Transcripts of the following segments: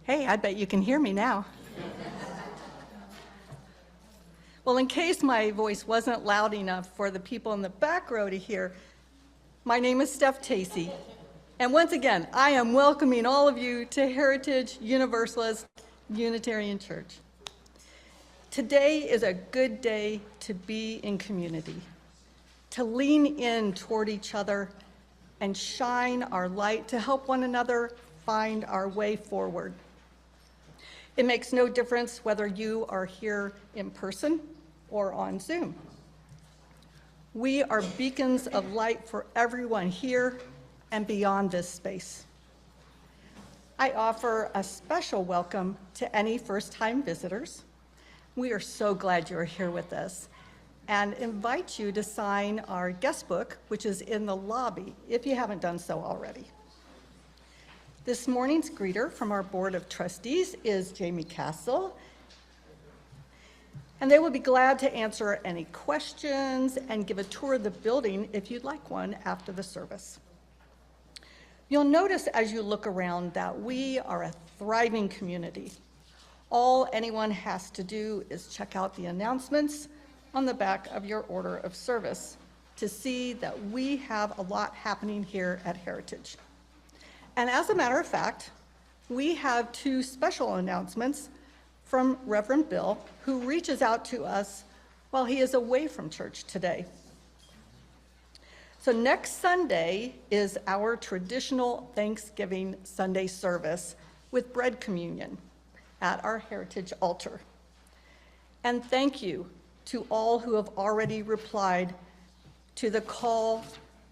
Hey, I bet you can hear me now. Well, in case my voice wasn't loud enough for the people in the back row to hear, my name is Steph Tacey. And once again, I am welcoming all of you to Heritage Universalist Unitarian Church. Today is a good day to be in community, to lean in toward each other and shine our light to help one another find our way forward. It makes no difference whether you are here in person or on Zoom. We are beacons of light for everyone here and beyond this space. I offer a special welcome to any first-time visitors. We are so glad you're here with us and invite you to sign our guest book, which is in the lobby, if you haven't done so already. This morning's greeter from our Board of Trustees is Jamie Castle, and they will be glad to answer any questions and give a tour of the building if you'd like one after the service. You'll notice as you look around that we are a thriving community. All anyone has to do is check out the announcements on the back of your order of service to see that we have a lot happening here at Heritage. And as a matter of fact, we have two special announcements from Reverend Bill, who reaches out to us while he is away from church today. So next Sunday is our traditional Thanksgiving Sunday service with bread communion at our Heritage altar. And thank you to all who have already replied to the call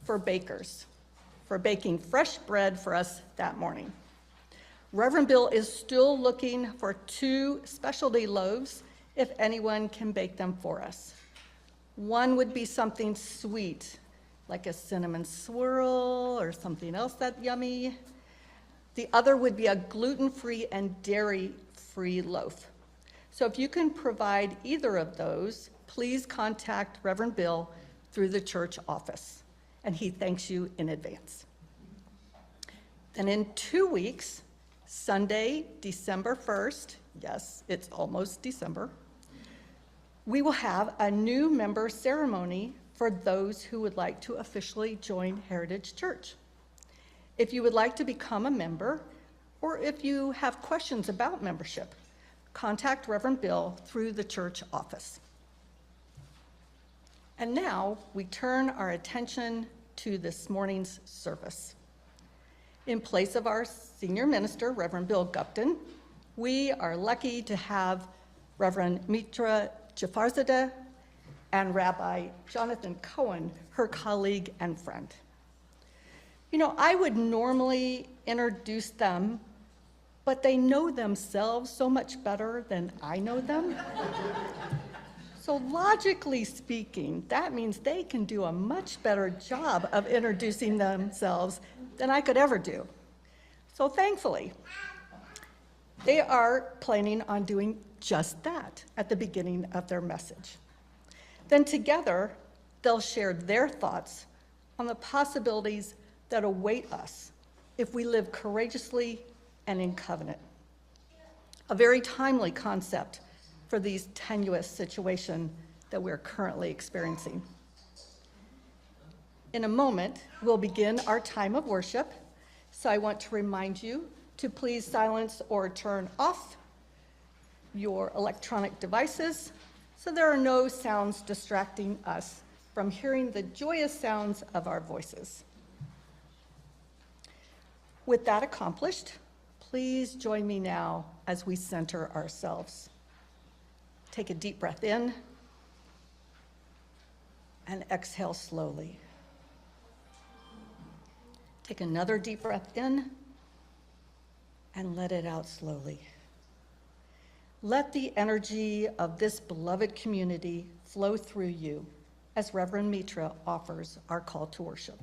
for bakers, for baking fresh bread for us that morning. Reverend Bill is still looking for 2 specialty loaves if anyone can bake them for us. One would be something sweet, like a cinnamon swirl or something else that's yummy. The other would be a gluten-free and dairy-free loaf. So if you can provide either of those, please contact Reverend Bill through the church office, and he thanks you in advance. Then in 2 weeks, Sunday, December 1st, yes, it's almost December, we will have a new member ceremony for those who would like to officially join Heritage Church. If you would like to become a member, or if you have questions about membership, contact Reverend Bill through the church office. And now we turn our attention to this morning's service. In place of our senior minister, Reverend Bill Gupton, we are lucky to have Reverend Mitra Jafarzadeh and Rabbi Jonathan Cohen, her colleague and friend. You know, I would normally introduce them, but they know themselves so much better than I know them. So logically speaking, that means they can do a much better job of introducing themselves than I could ever do. So thankfully, they are planning on doing just that at the beginning of their message. Then together, they'll share their thoughts on the possibilities that await us if we live courageously and in covenant. A very timely concept for these tenuous situations that we're currently experiencing. In a moment, we'll begin our time of worship, so I want to remind you to please silence or turn off your electronic devices so there are no sounds distracting us from hearing the joyous sounds of our voices. With that accomplished, please join me now as we center ourselves. Take a deep breath in and exhale slowly. Take another deep breath in and let it out slowly. Let the energy of this beloved community flow through you as Reverend Mitra offers our call to worship.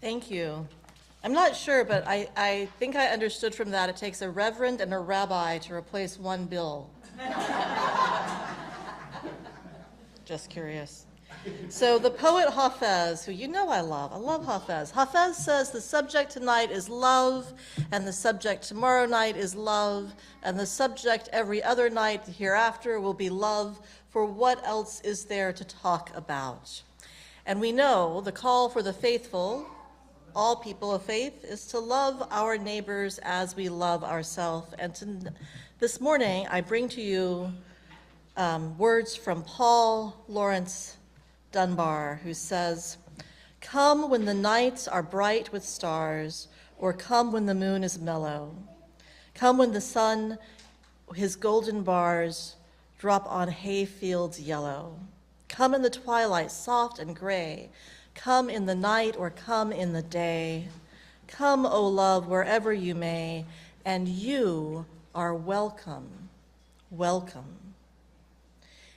Thank you. I'm not sure, but I think I understood from that it takes a reverend and a rabbi to replace one Bill. Just curious. So the poet Hafez, who you know I love Hafez. Hafez says the subject tonight is love, and the subject tomorrow night is love, and the subject every other night hereafter will be love, for what else is there to talk about? And we know the call for the faithful, all people of faith, is to love our neighbors as we love ourselves. And this morning I bring to you words from Paul Lawrence Dunbar, who says, "Come when the nights are bright with stars, or come when the moon is mellow. Come when the sun, his golden bars, drop on hay fields yellow. Come in the twilight soft and gray. Come in the night or come in the day. Come, O love, wherever you may, and you are welcome, welcome.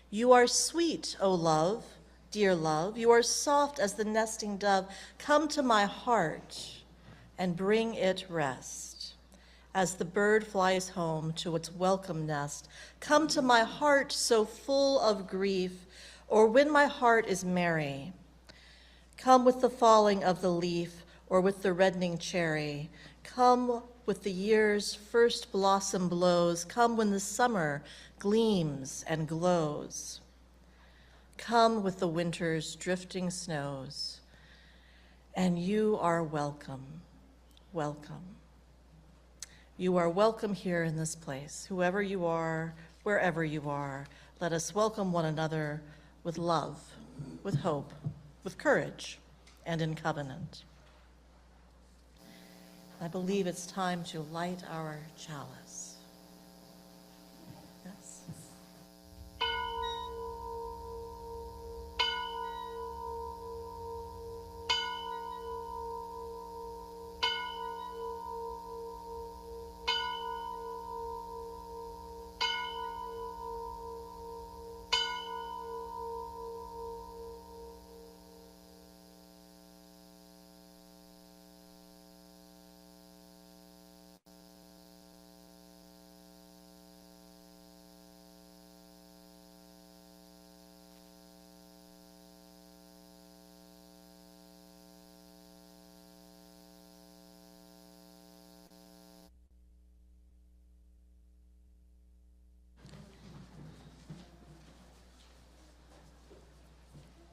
You are sweet, O love, dear love, you are soft as the nesting dove. Come to my heart and bring it rest. As the bird flies home to its welcome nest, come to my heart so full of grief, or when my heart is merry. Come with the falling of the leaf, or with the reddening cherry. Come with the year's first blossom blows. Come when the summer gleams and glows. Come with the winter's drifting snows, and you are welcome, welcome. You are welcome here in this place, whoever you are, wherever you are. Let us welcome one another with love, with hope, with courage, and in covenant. I believe it's time to light our chalice. Yes.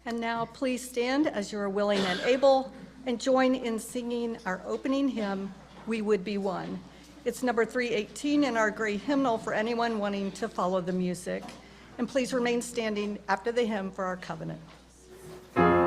And now please stand as you are willing and able and join in singing our opening hymn, We Would Be One. It's number 318 in our gray hymnal for anyone wanting to follow the music. And please remain standing after the hymn for our covenant. Oh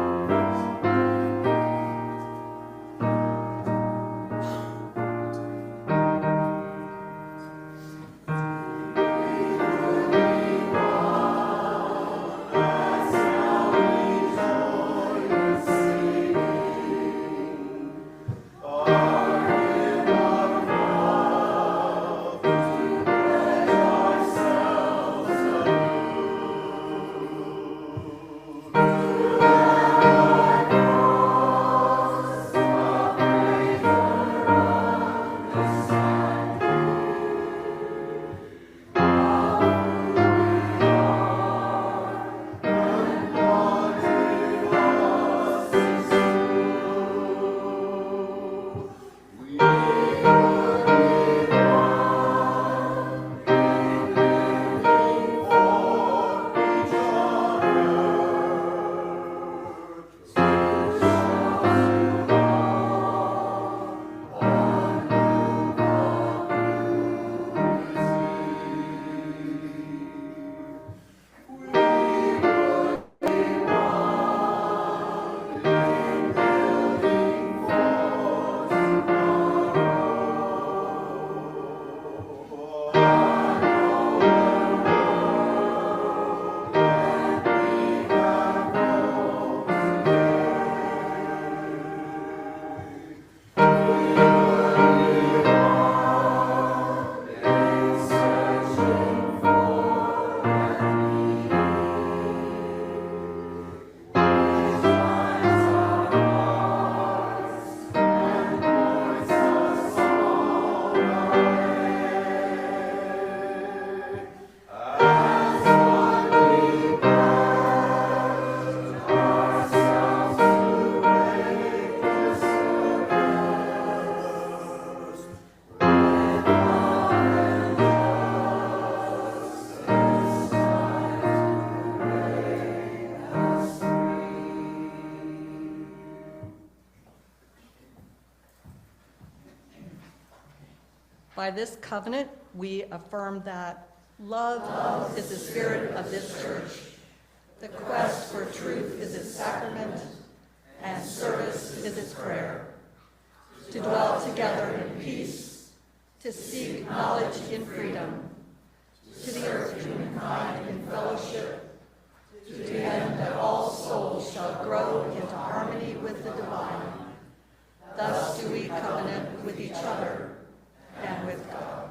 By this covenant, we affirm that love is the spirit of this church. The quest for truth is its sacrament, and service is its prayer. To dwell together in peace, to seek knowledge in freedom, to the earth humankind in fellowship, to the end that all souls shall grow into harmony with the divine. Thus do we covenant with each other and with God.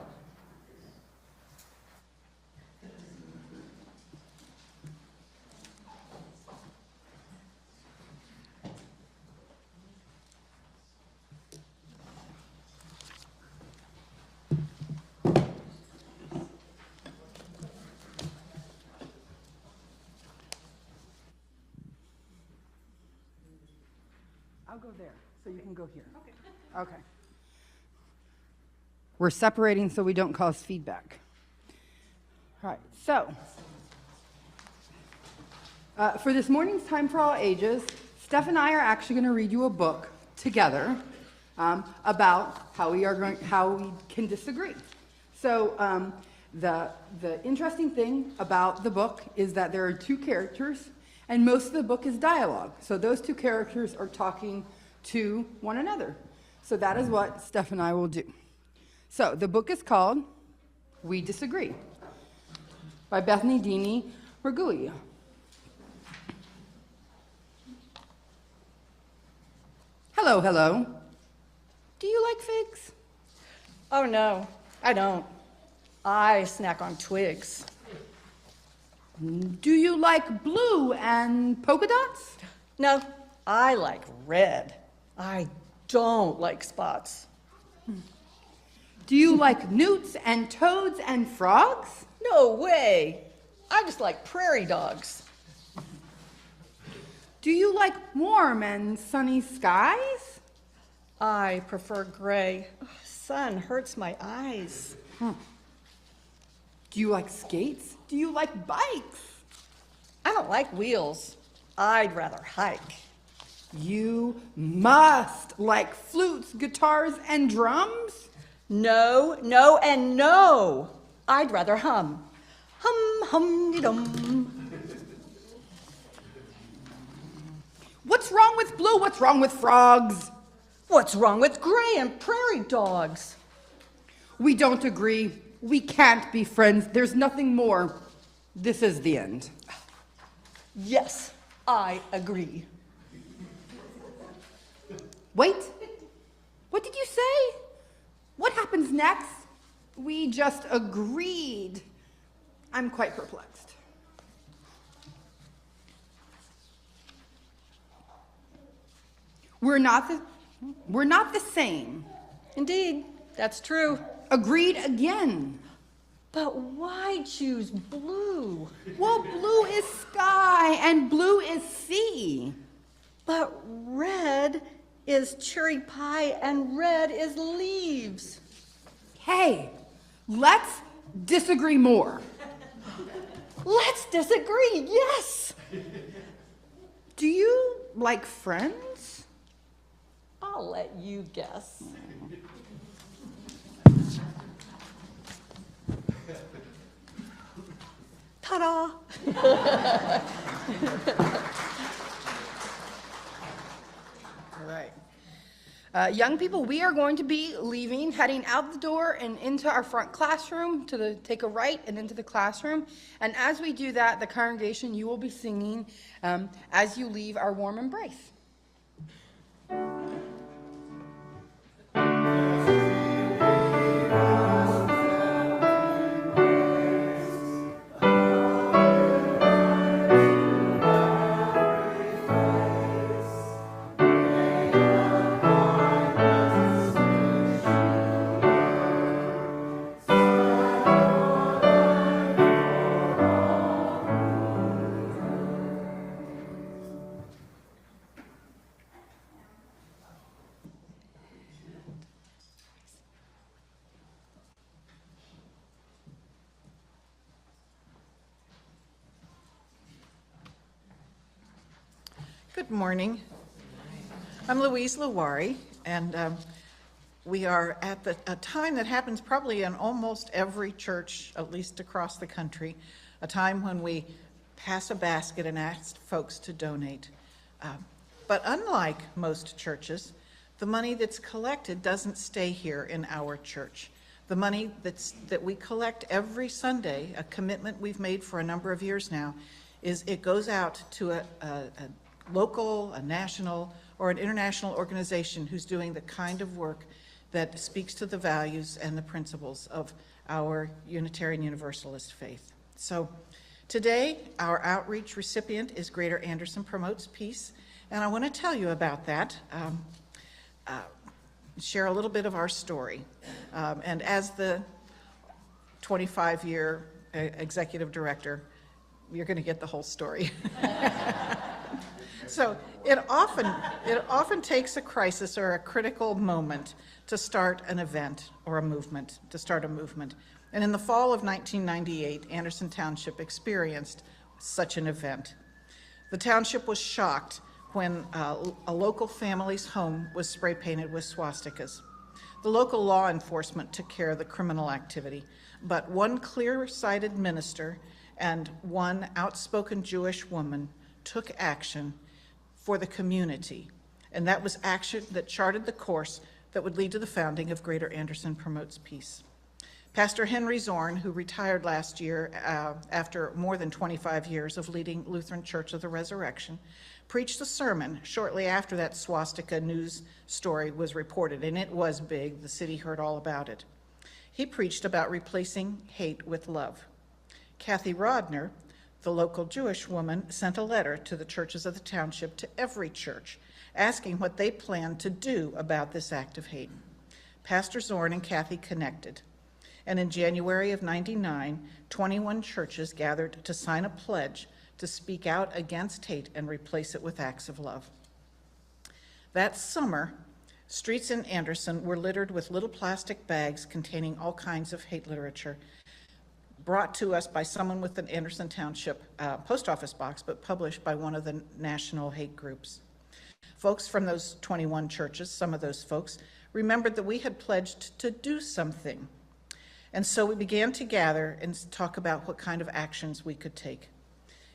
I'll go there, so you can go here. Okay. We're separating so we don't cause feedback. All right, so for this morning's Time for All Ages, Steph and I are actually going to read you a book together about how we can disagree. So the interesting thing about the book is that there are two characters, and most of the book is dialogue. So those two characters are talking to one another. So that is what Steph and I will do. So the book is called We Disagree by Bethany Dini Ragulia. Hello, hello. Do you like figs? Oh no, I don't. I snack on twigs. Do you like blue and polka dots? No, I like red. I don't like spots. Do you like newts and toads and frogs? No way. I just like prairie dogs. Do you like warm and sunny skies? I prefer gray. Ugh, sun hurts my eyes. Do you like skates? Do you like bikes? I don't like wheels. I'd rather hike. You must like flutes, guitars, and drums? No, no, and no. I'd rather hum. Hum-de-dum. What's wrong with blue? What's wrong with frogs? What's wrong with gray and prairie dogs? We don't agree. We can't be friends. There's nothing more. This is the end. Yes, I agree. Wait. What did you say? What happens next? We just agreed. I'm quite perplexed. We're not the same. Indeed, that's true. Agreed again. But why choose blue? Well, blue is sky and blue is sea. But red is cherry pie and red is leaves. Hey, let's disagree more. Let's disagree, yes. Do you like Friends? I'll let you guess. Ta-da! All right. Young people, we are going to be leaving, heading out the door and into our front classroom to take a right and into the classroom. And as we do that, the congregation, you will be singing as you leave our warm embrace. Good morning. I'm Louise Lawari, and We are at a time that happens probably in almost every church, at least across the country, a time when we pass a basket and ask folks to donate. But unlike most churches, the money that's collected doesn't stay here in our church. The money that we collect every Sunday, a commitment we've made for a number of years now, is it goes out to a local, a national, or an international organization who's doing the kind of work that speaks to the values and the principles of our Unitarian Universalist faith. So today, our outreach recipient is Greater Anderson Promotes Peace, and I want to tell you about that, share a little bit of our story. And as the 25-year executive director, you're going to get the whole story. So it often takes a crisis or a critical moment to start an event or a movement, to start a movement. And in the fall of 1998, Anderson Township experienced such an event. The township was shocked when a local family's home was spray painted with swastikas. The local law enforcement took care of the criminal activity, but one clear-sighted minister and one outspoken Jewish woman took action for the community, and that was action that charted the course that would lead to the founding of Greater Anderson Promotes Peace. Pastor Henry Zorn, who retired last year after more than 25 years of leading Lutheran Church of the Resurrection, preached a sermon shortly after that swastika news story was reported, and it was big. The city heard all about it. He preached about replacing hate with love. Kathy Rodner, the local Jewish woman, sent a letter to the churches of the township, to every church, asking what they planned to do about this act of hate. Pastor Zorn and Kathy connected, and in January of '99, 21 churches gathered to sign a pledge to speak out against hate and replace it with acts of love. That summer, streets in Anderson were littered with little plastic bags containing all kinds of hate literature, brought to us by someone with an Anderson Township post office box, but published by one of the national hate groups. Folks from those 21 churches, some of those folks, remembered that we had pledged to do something. And so we began to gather and talk about what kind of actions we could take.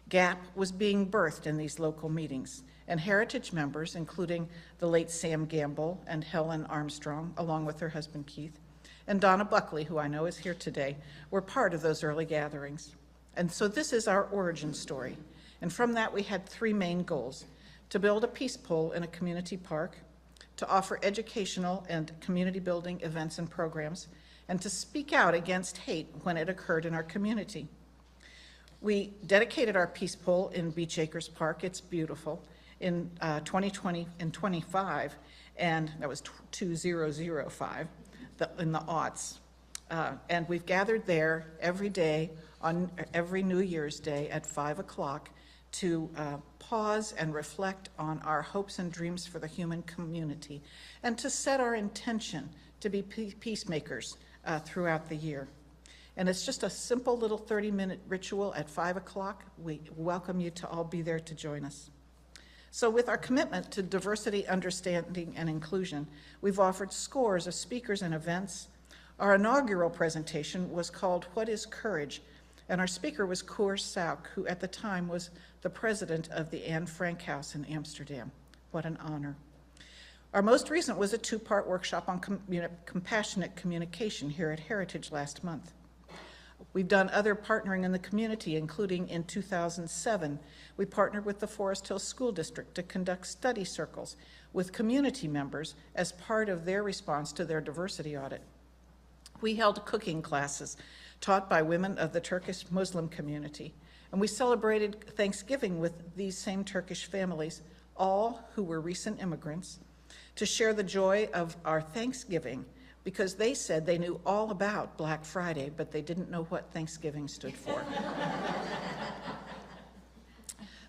GAP was being birthed in these local meetings, and Heritage members, including the late Sam Gamble and Helen Armstrong, along with her husband Keith, and Donna Buckley, who I know is here today, were part of those early gatherings. And so this is our origin story. And from that, we had three main goals: to build a peace pole in a community park, to offer educational and community building events and programs, and to speak out against hate when it occurred in our community. We dedicated our peace pole in Beach Acres Park. It's beautiful. In 2020 and 25, and that was 2005, in the aughts. And we've gathered there every day, on every New Year's Day at 5 o'clock, to pause and reflect on our hopes and dreams for the human community, and to set our intention to be peacemakers throughout the year. And it's just a simple little 30-minute ritual at 5 o'clock. We welcome you to all be there to join us. So with our commitment to diversity, understanding, and inclusion, we've offered scores of speakers and events. Our inaugural presentation was called What is Courage? And our speaker was Koer Sauk, who at the time was the president of the Anne Frank House in Amsterdam. What an honor. Our most recent was a two-part workshop on compassionate communication here at Heritage last month. We've done other partnering in the community, including in 2007, we partnered with the Forest Hill School District to conduct study circles with community members as part of their response to their diversity audit. We held cooking classes taught by women of the Turkish Muslim community, and we celebrated Thanksgiving with these same Turkish families, all who were recent immigrants, to share the joy of our Thanksgiving, because they said they knew all about Black Friday, but they didn't know what Thanksgiving stood for.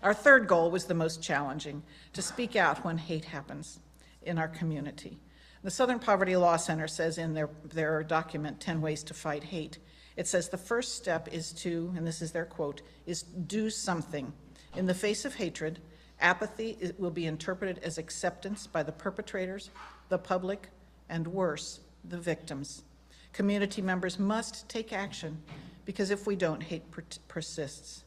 Our third goal was the most challenging: to speak out when hate happens in our community. The Southern Poverty Law Center says in their document, 10 Ways to Fight Hate, it says the first step is to, and this is their quote, is do something. In the face of hatred, apathy will be interpreted as acceptance by the perpetrators, the public, and worse, the victims. Community members must take action because if we don't, hate persists.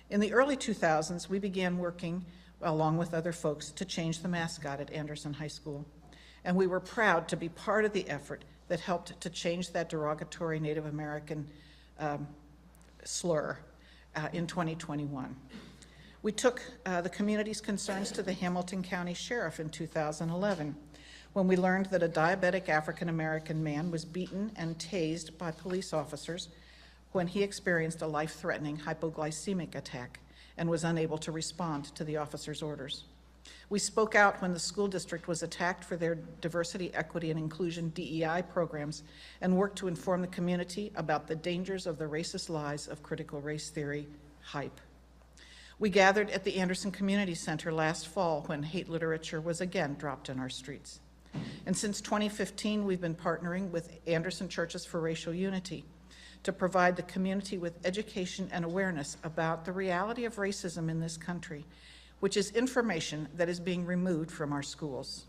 In the early 2000s, we began working, along with other folks, to change the mascot at Anderson High School. And we were proud to be part of the effort that helped to change that derogatory Native American slur in 2021. We took the community's concerns to the Hamilton County Sheriff in 2011 when we learned that a diabetic African-American man was beaten and tased by police officers when he experienced a life-threatening hypoglycemic attack and was unable to respond to the officer's orders. We spoke out when the school district was attacked for their diversity, equity, and inclusion DEI programs and worked to inform the community about the dangers of the racist lies of critical race theory hype. We gathered at the Anderson Community Center last fall when hate literature was again dropped in our streets. And since 2015, we've been partnering with Anderson Churches for Racial Unity to provide the community with education and awareness about the reality of racism in this country, which is information that is being removed from our schools.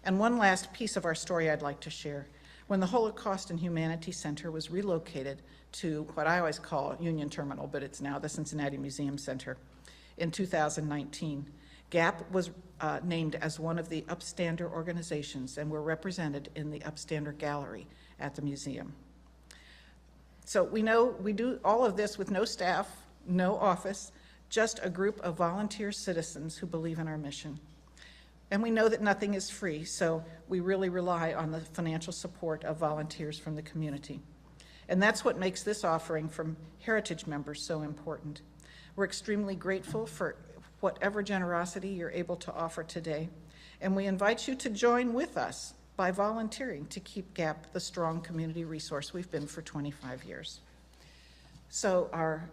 And one last piece of our story I'd like to share. When the Holocaust and Humanity Center was relocated to what I always call Union Terminal, but it's now the Cincinnati Museum Center, in 2019, GAP was named as one of the Upstander organizations, and we're represented in the Upstander Gallery at the museum. So we know we do all of this with no staff, no office, just a group of volunteer citizens who believe in our mission. And we know that nothing is free, so we really rely on the financial support of volunteers from the community. And that's what makes this offering from Heritage members so important. We're extremely grateful for whatever generosity you're able to offer today, and we invite you to join with us by volunteering to keep GAP the strong community resource we've been for 25 years. So our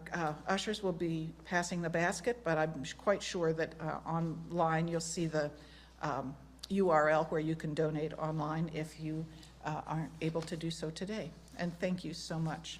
ushers will be passing the basket, but I'm quite sure that online you'll see the URL where you can donate online if you aren't able to do so today. And thank you so much.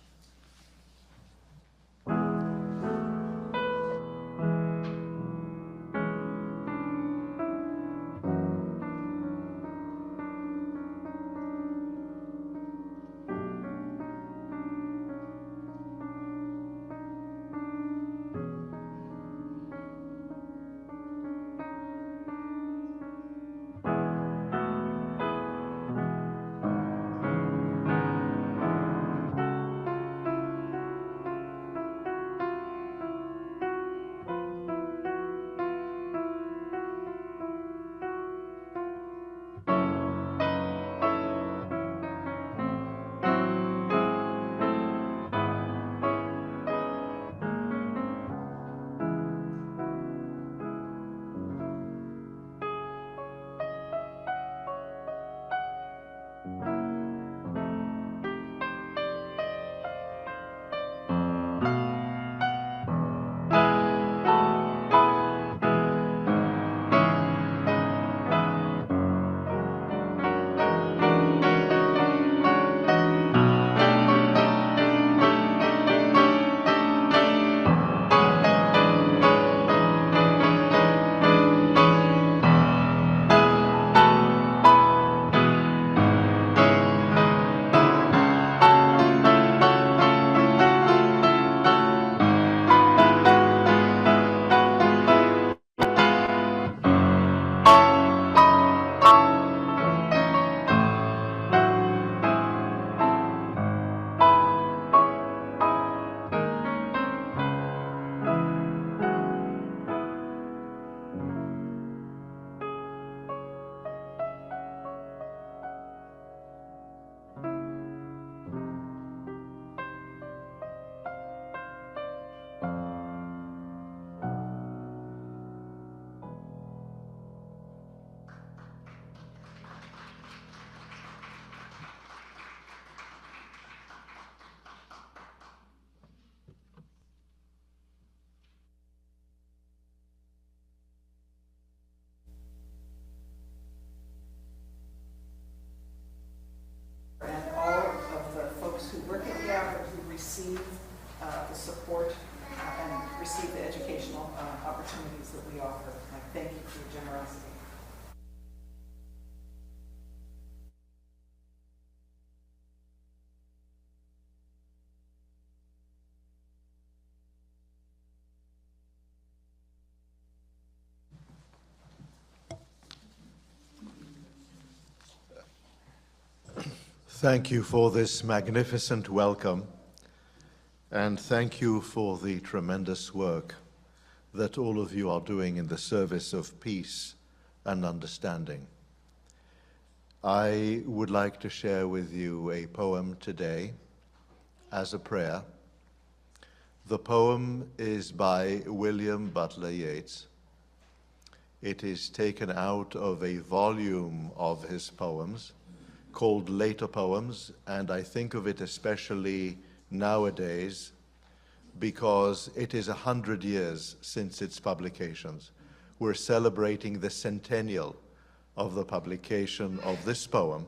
Receive the support and receive the educational opportunities that we offer. I thank you for your generosity. Thank you for this magnificent welcome, and thank you for the tremendous work that all of you are doing in the service of peace and understanding. I would like to share with you a poem today as a prayer. The poem is by William Butler Yeats. It is taken out of a volume of his poems called Later Poems, and I think of it especially nowadays because it is 100 years since its publications. We're celebrating the centennial of the publication of this poem,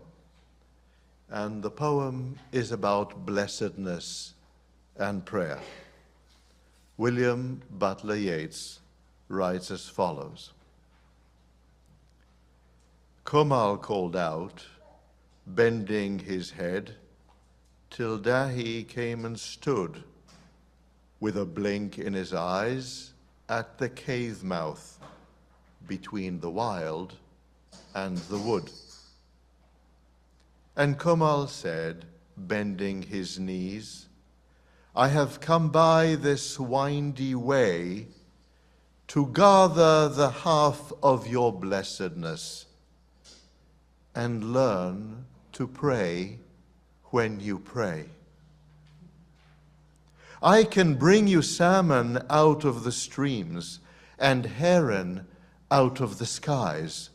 and the poem is about blessedness and prayer. William Butler Yeats writes as follows. Komal called out, bending his head, till Dahi came and stood, with a blink in his eyes, at the cave mouth, between the wild and the wood. And Komal said, bending his knees, I have come by this windy way to gather the half of your blessedness and learn to pray when you pray. I can bring you salmon out of the streams and heron out of the skies.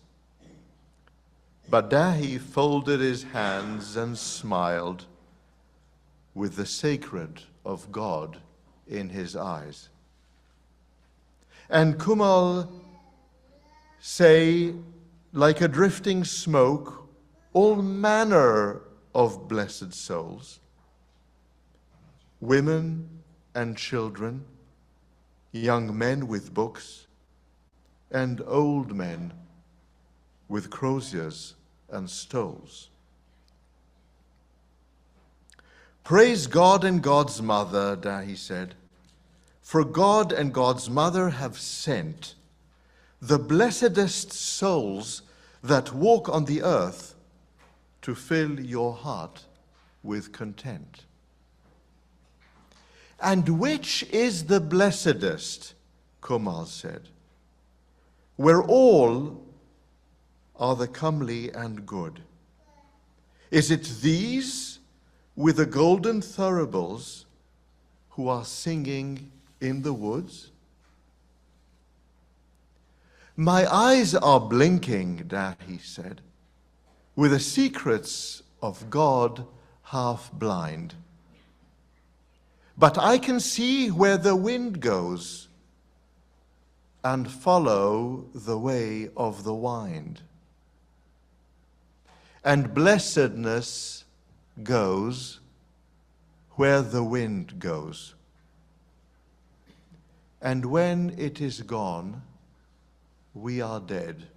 But Dahi folded his hands and smiled with the sacred of God in his eyes. And Kumal say, like a drifting smoke, all manner of blessed souls, women and children, young men with books, and old men with croziers and stoles. Praise God and God's mother, Dahi said, for God and God's mother have sent the blessedest souls that walk on the earth to fill your heart with content. And which is the blessedest? Komal said, where all are the comely and good. Is it these with the golden thuribles who are singing in the woods? My eyes are blinking, Dahi said, with the secrets of God half blind. But I can see where the wind goes and follow the way of the wind. And blessedness goes where the wind goes. And when it is gone, we are dead.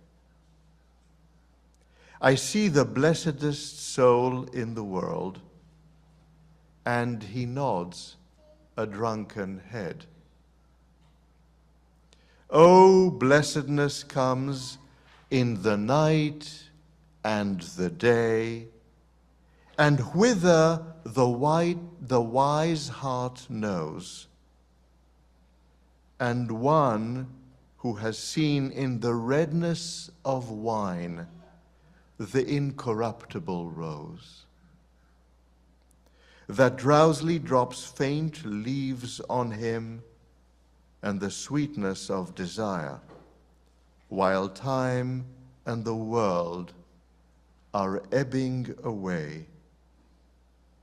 I see the blessedest soul in the world, and he nods a drunken head. Oh, blessedness comes in the night and the day, and whither the wise heart knows, and one who has seen in the redness of wine the incorruptible rose, that drowsily drops faint leaves on him and the sweetness of desire, while time and the world are ebbing away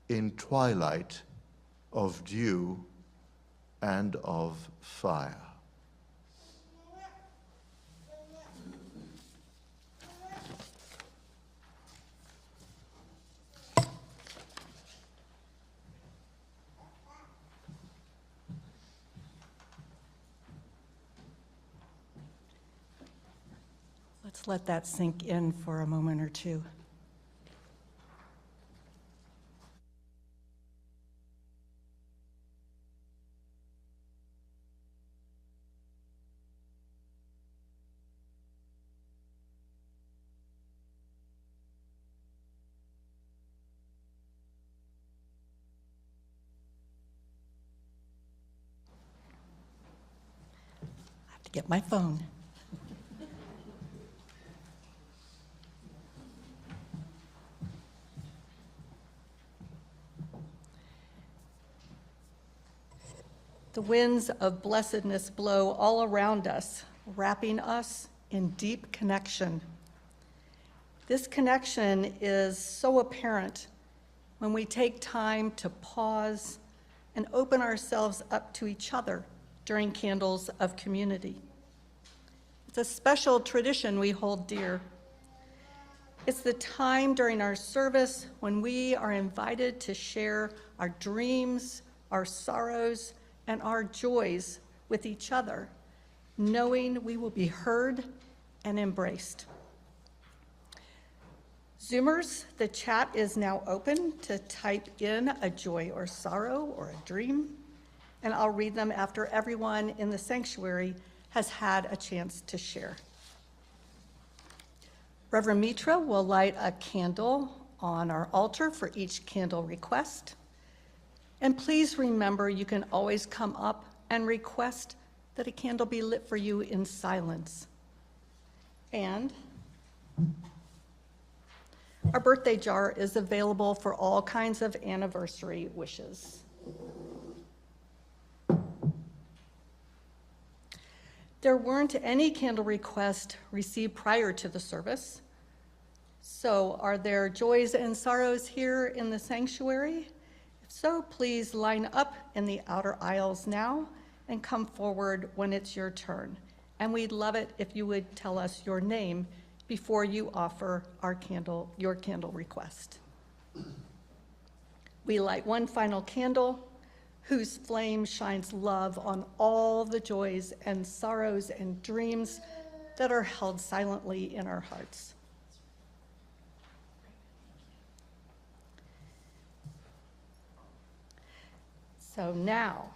in twilight of dew and of fire. Let's let that sink in for a moment or two. get my phone. The winds of blessedness blow all around us, wrapping us in deep connection. This connection is so apparent when we take time to pause and open ourselves up to each other during candles of community. It's a special tradition we hold dear. It's the time during our service when we are invited to share our dreams, our sorrows, and our joys with each other, knowing we will be heard and embraced. Zoomers, the chat is now open to type in a joy or sorrow or a dream, and I'll read them after everyone in the sanctuary has had a chance to share. Reverend Mitra will light a candle on our altar for each candle request. And please remember, you can always come up and request that a candle be lit for you in silence. And our birthday jar is available for all kinds of anniversary wishes. There weren't any candle requests received prior to the service. So are there joys and sorrows here in the sanctuary? If so, please line up in the outer aisles now and come forward when it's your turn. And we'd love it if you would tell us your name before you offer your candle request. We light one final candle whose flame shines love on all the joys and sorrows and dreams that are held silently in our hearts. So now,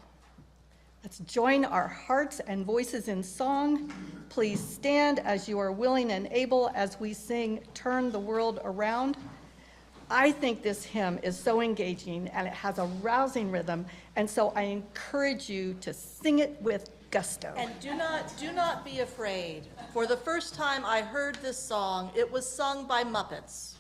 let's join our hearts and voices in song. Please stand as you are willing and able as we sing Turn the World Around. I think this hymn is so engaging and it has a rousing rhythm, and so I encourage you to sing it with gusto. And do not be afraid. For the first time I heard this song, it was sung by Muppets.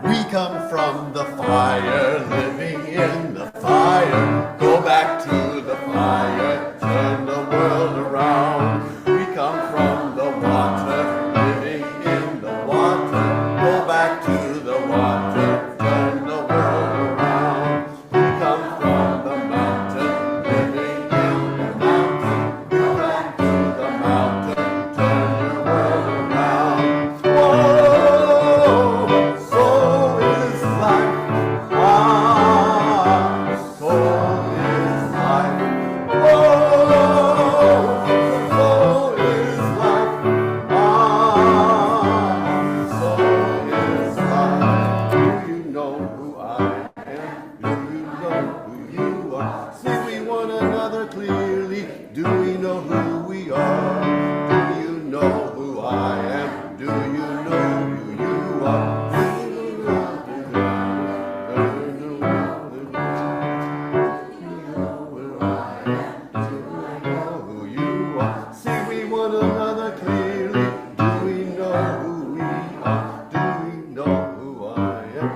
We come from the fire, living in the fire. Go back to the fire, turn the world around. We come from the water, living in the water. Go back to the water, turn the world around. We come from the mountain, living in the mountain. Go back to the mountain, turn your world around. Whoa, so is life. So is life. Whoa, so is life. So is life. Do you know who I am? Do you know who you are? See we one another clearly. Do we know who we are? Do you know who I am? Do you know who you are? See we one another clearly. Do we know who we are? Do we know who I am?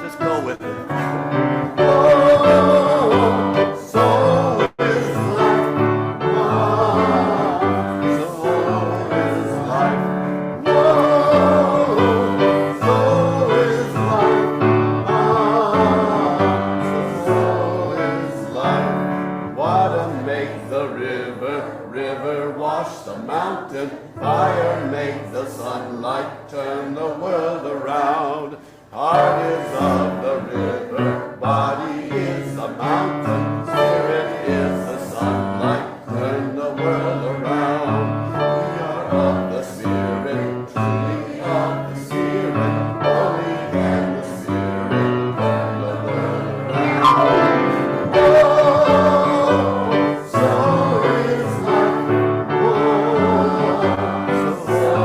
Just go with it. Oh, so is life. So is life. Whoa, so is life. So is life. Water make the river, river wash the mountain. Fire make the sunlight, turn the world around. Heart is of the river, body is the mountain. Spirit is the sunlight, turn the world around. We are of the Spirit, truly of the Spirit. Only can the Spirit turn the world around. Oh, so is life. Oh, so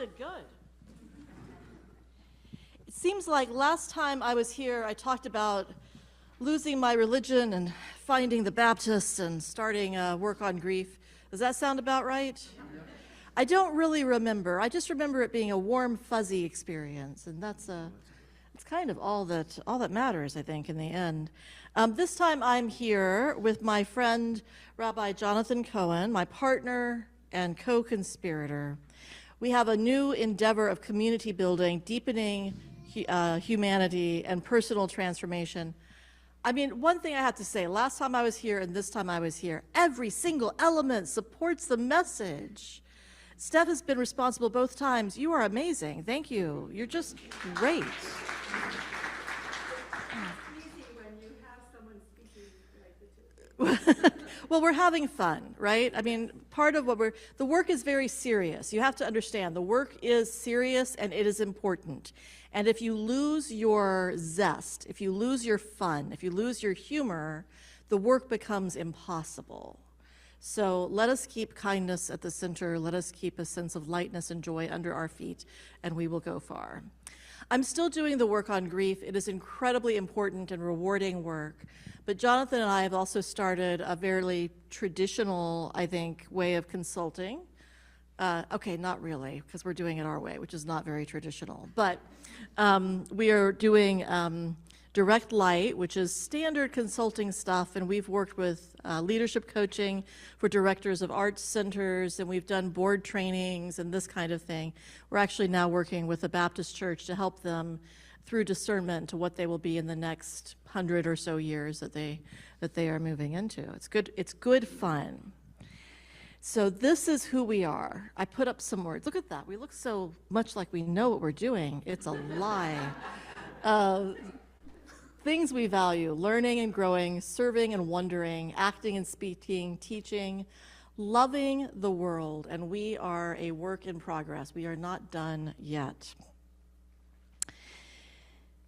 sounded good. It seems like last time I was here, I talked about losing my religion and finding the Baptists and starting work on grief. Does that sound about right? I don't really remember. I just remember it being a warm, fuzzy experience, and it's kind of all that matters, I think, in the end. This time I'm here with my friend, Rabbi Jonathan Cohen, my partner and co-conspirator. We have a new endeavor of community building, deepening humanity and personal transformation. I mean, one thing I have to say, last time I was here and this time I was here, every single element supports the message. Steph has been responsible both times. You are amazing. Thank you. You're just great. Well, we're having fun, right? I mean, part of the work is very serious. You have to understand, the work is serious and it is important. And if you lose your zest, if you lose your fun, if you lose your humor, the work becomes impossible. So let us keep kindness at the center. Let us keep a sense of lightness and joy under our feet, and we will go far. I'm still doing the work on grief. It is incredibly important and rewarding work. But Jonathan and I have also started a very traditional, I think, way of consulting. Okay, not really, because we're doing it our way, which is not very traditional. But we are doing direct light, which is standard consulting stuff, and we've worked with leadership coaching for directors of arts centers, and we've done board trainings and this kind of thing. We're actually now working with a Baptist church to help them through discernment to what they will be in the next 100 or so years that they are moving into. It's good fun. So this is who we are. I put up some words. Look at that. We look so much like we know what we're doing. It's a lie. Things we value: learning and growing, serving and wondering, acting and speaking, teaching, loving the world. And we are a work in progress. We are not done yet.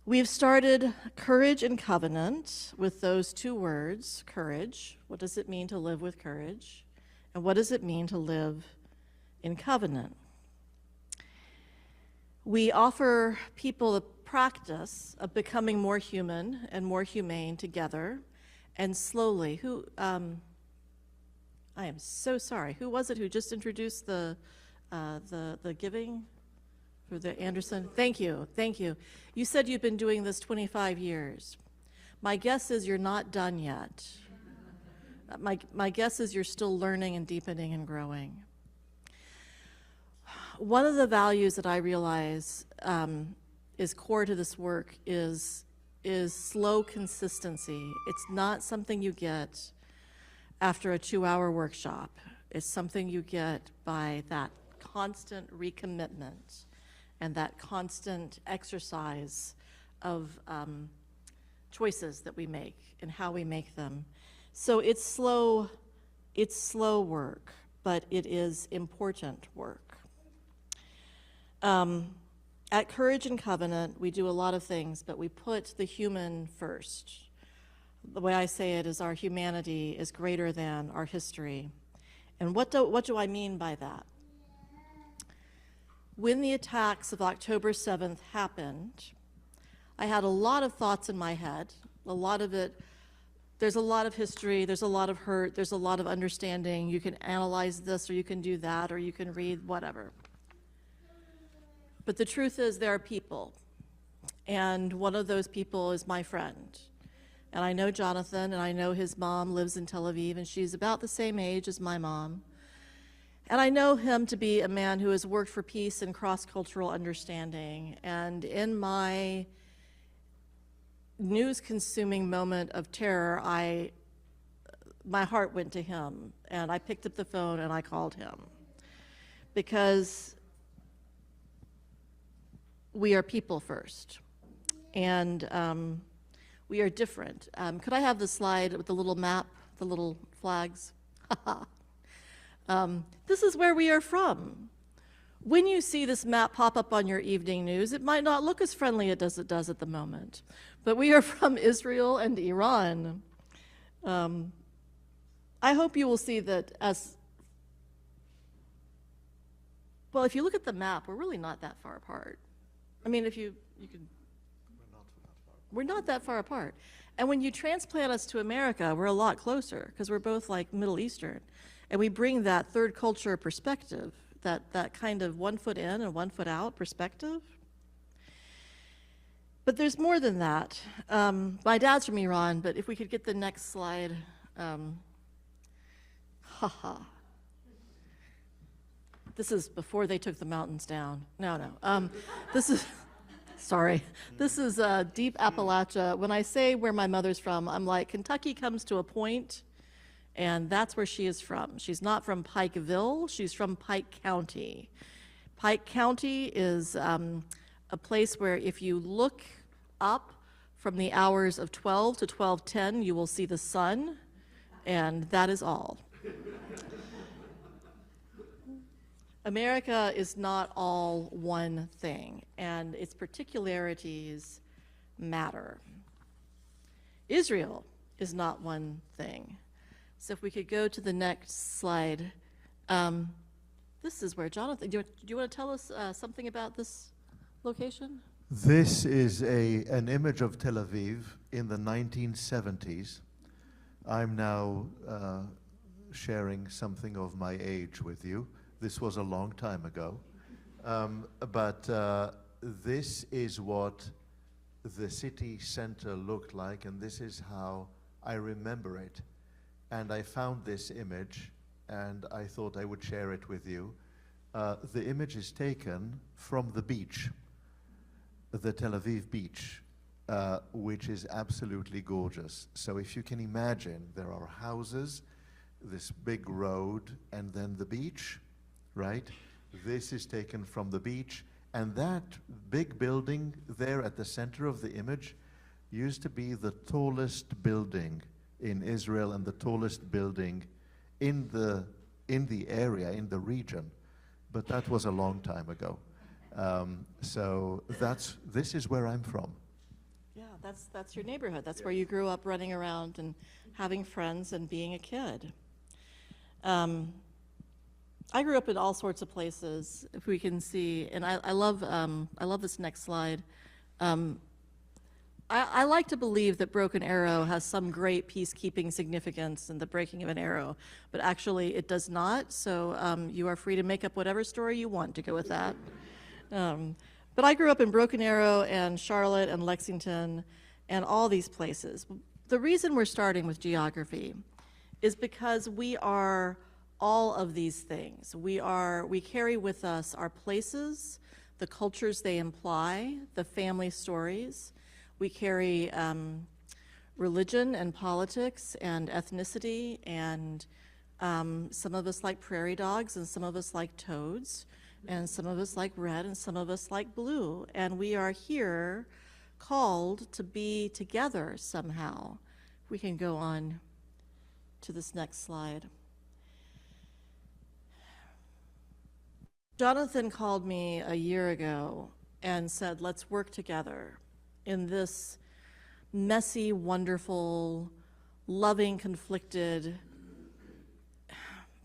We've started Courage and Covenant with those two words, courage. What does it mean to live with courage? And what does it mean to live in covenant? We offer people the practice of becoming more human and more humane together, and slowly. I am so sorry. Who was it who just introduced the giving for the Anderson? Thank you. You said you've been doing this 25 years. My guess is you're not done yet. My guess is you're still learning and deepening and growing. One of the values that I realize is core to this work is slow consistency. It's not something you get after a 2-hour workshop. It's something you get by that constant recommitment and that constant exercise of choices that we make and how we make them. So it's slow work, but it is important work. At Courage and Covenant, we do a lot of things, but we put the human first. The way I say it is our humanity is greater than our history. And what do I mean by that? When the attacks of October 7th happened, I had a lot of thoughts in my head. A lot of it, there's a lot of history, there's a lot of hurt, there's a lot of understanding. You can analyze this, or you can do that, or you can read whatever. But the truth is, there are people, and one of those people is my friend. And I know Jonathan, and I know his mom lives in Tel Aviv, and she's about the same age as my mom. And I know him to be a man who has worked for peace and cross-cultural understanding. And in my news-consuming moment of terror, my heart went to him, and I picked up the phone and I called him. Because we are people first, and we are different. Could I have the slide with the little map, the little flags? This is where we are from. When you see this map pop up on your evening news, it might not look as friendly as it does at the moment, but we are from Israel and Iran. I hope you will see that as Well, if you look at the map, we're really not that far apart. I mean, if you could, we're not that far apart. And when you transplant us to America, we're a lot closer because we're both like Middle Eastern. And we bring that third culture perspective, that kind of 1 foot in and 1 foot out perspective. But there's more than that. My dad's from Iran, but if we could get the next slide. This is before they took the mountains down. No. This is, sorry. This is deep Appalachia. When I say where my mother's from, I'm like, Kentucky comes to a point, and that's where she is from. She's not from Pikeville. She's from Pike County. Pike County is a place where if you look up from the hours of 12 to 12:10, you will see the sun, and that is all. America is not all one thing, and its particularities matter. Israel is not one thing. So if we could go to the next slide. This is where Jonathan, do you want to tell us something about this location? This is an image of Tel Aviv in the 1970s. I'm now sharing something of my age with you. This was a long time ago. But this is what the city center looked like, and this is how I remember it. And I found this image, and I thought I would share it with you. The image is taken from the beach, the Tel Aviv beach, which is absolutely gorgeous. So if you can imagine, there are houses, this big road, and then the beach, right? This is taken from the beach, and that big building there at the center of the image used to be the tallest building in Israel and the tallest building in the area, in the region. But that was a long time ago. So this is where I'm from. Yeah, that's your neighborhood. That's where you grew up running around and having friends and being a kid. I grew up in all sorts of places, if we can see, and I love this next slide. I like to believe that Broken Arrow has some great peacekeeping significance in the breaking of an arrow, but actually it does not, so you are free to make up whatever story you want to go with that. But I grew up in Broken Arrow and Charlotte and Lexington and all these places. The reason we're starting with geography is because we are all of these things. We carry with us our places, the cultures they imply, the family stories. We carry religion and politics and ethnicity, and some of us like prairie dogs, and some of us like toads, and some of us like red, and some of us like blue. And we are here called to be together somehow. We can go on to this next slide. Jonathan called me a year ago and said, let's work together in this messy, wonderful, loving, conflicted,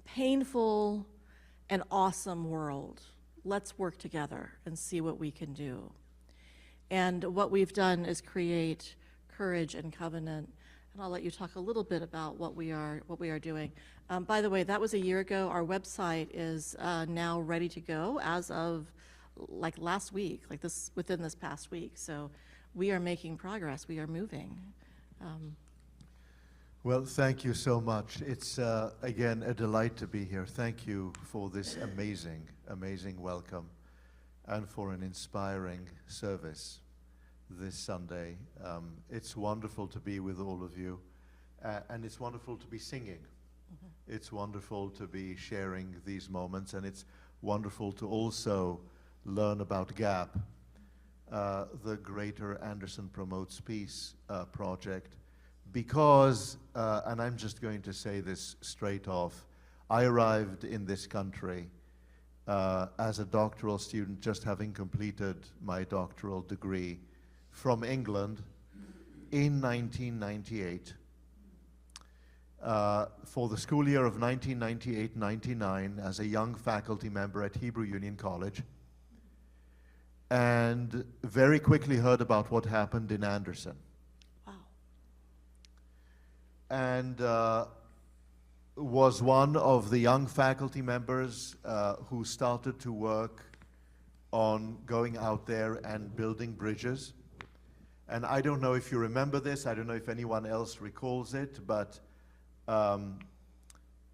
painful, and awesome world. Let's work together and see what we can do. And what we've done is create Courage and Covenant. And I'll let you talk a little bit about what we are doing. By the way, that was a year ago. Our website is now ready to go as of like last week, like this, within this past week. So we are making progress. We are moving. Well, thank you so much. It's, again, a delight to be here. Thank you for this amazing, amazing welcome and for an inspiring service this Sunday. It's wonderful to be with all of you, and it's wonderful to be singing. Mm-hmm. It's wonderful to be sharing these moments, and it's wonderful to also learn about GAP, the Greater Anderson Promotes Peace project, because, and I'm just going to say this straight off, I arrived in this country as a doctoral student, just having completed my doctoral degree from England in 1998. for the school year of 1998-99 as a young faculty member at Hebrew Union College, and very quickly heard about what happened in Anderson. Wow. And was one of the young faculty members who started to work on going out there and building bridges. And I don't know if you remember this, I don't know if anyone else recalls it, but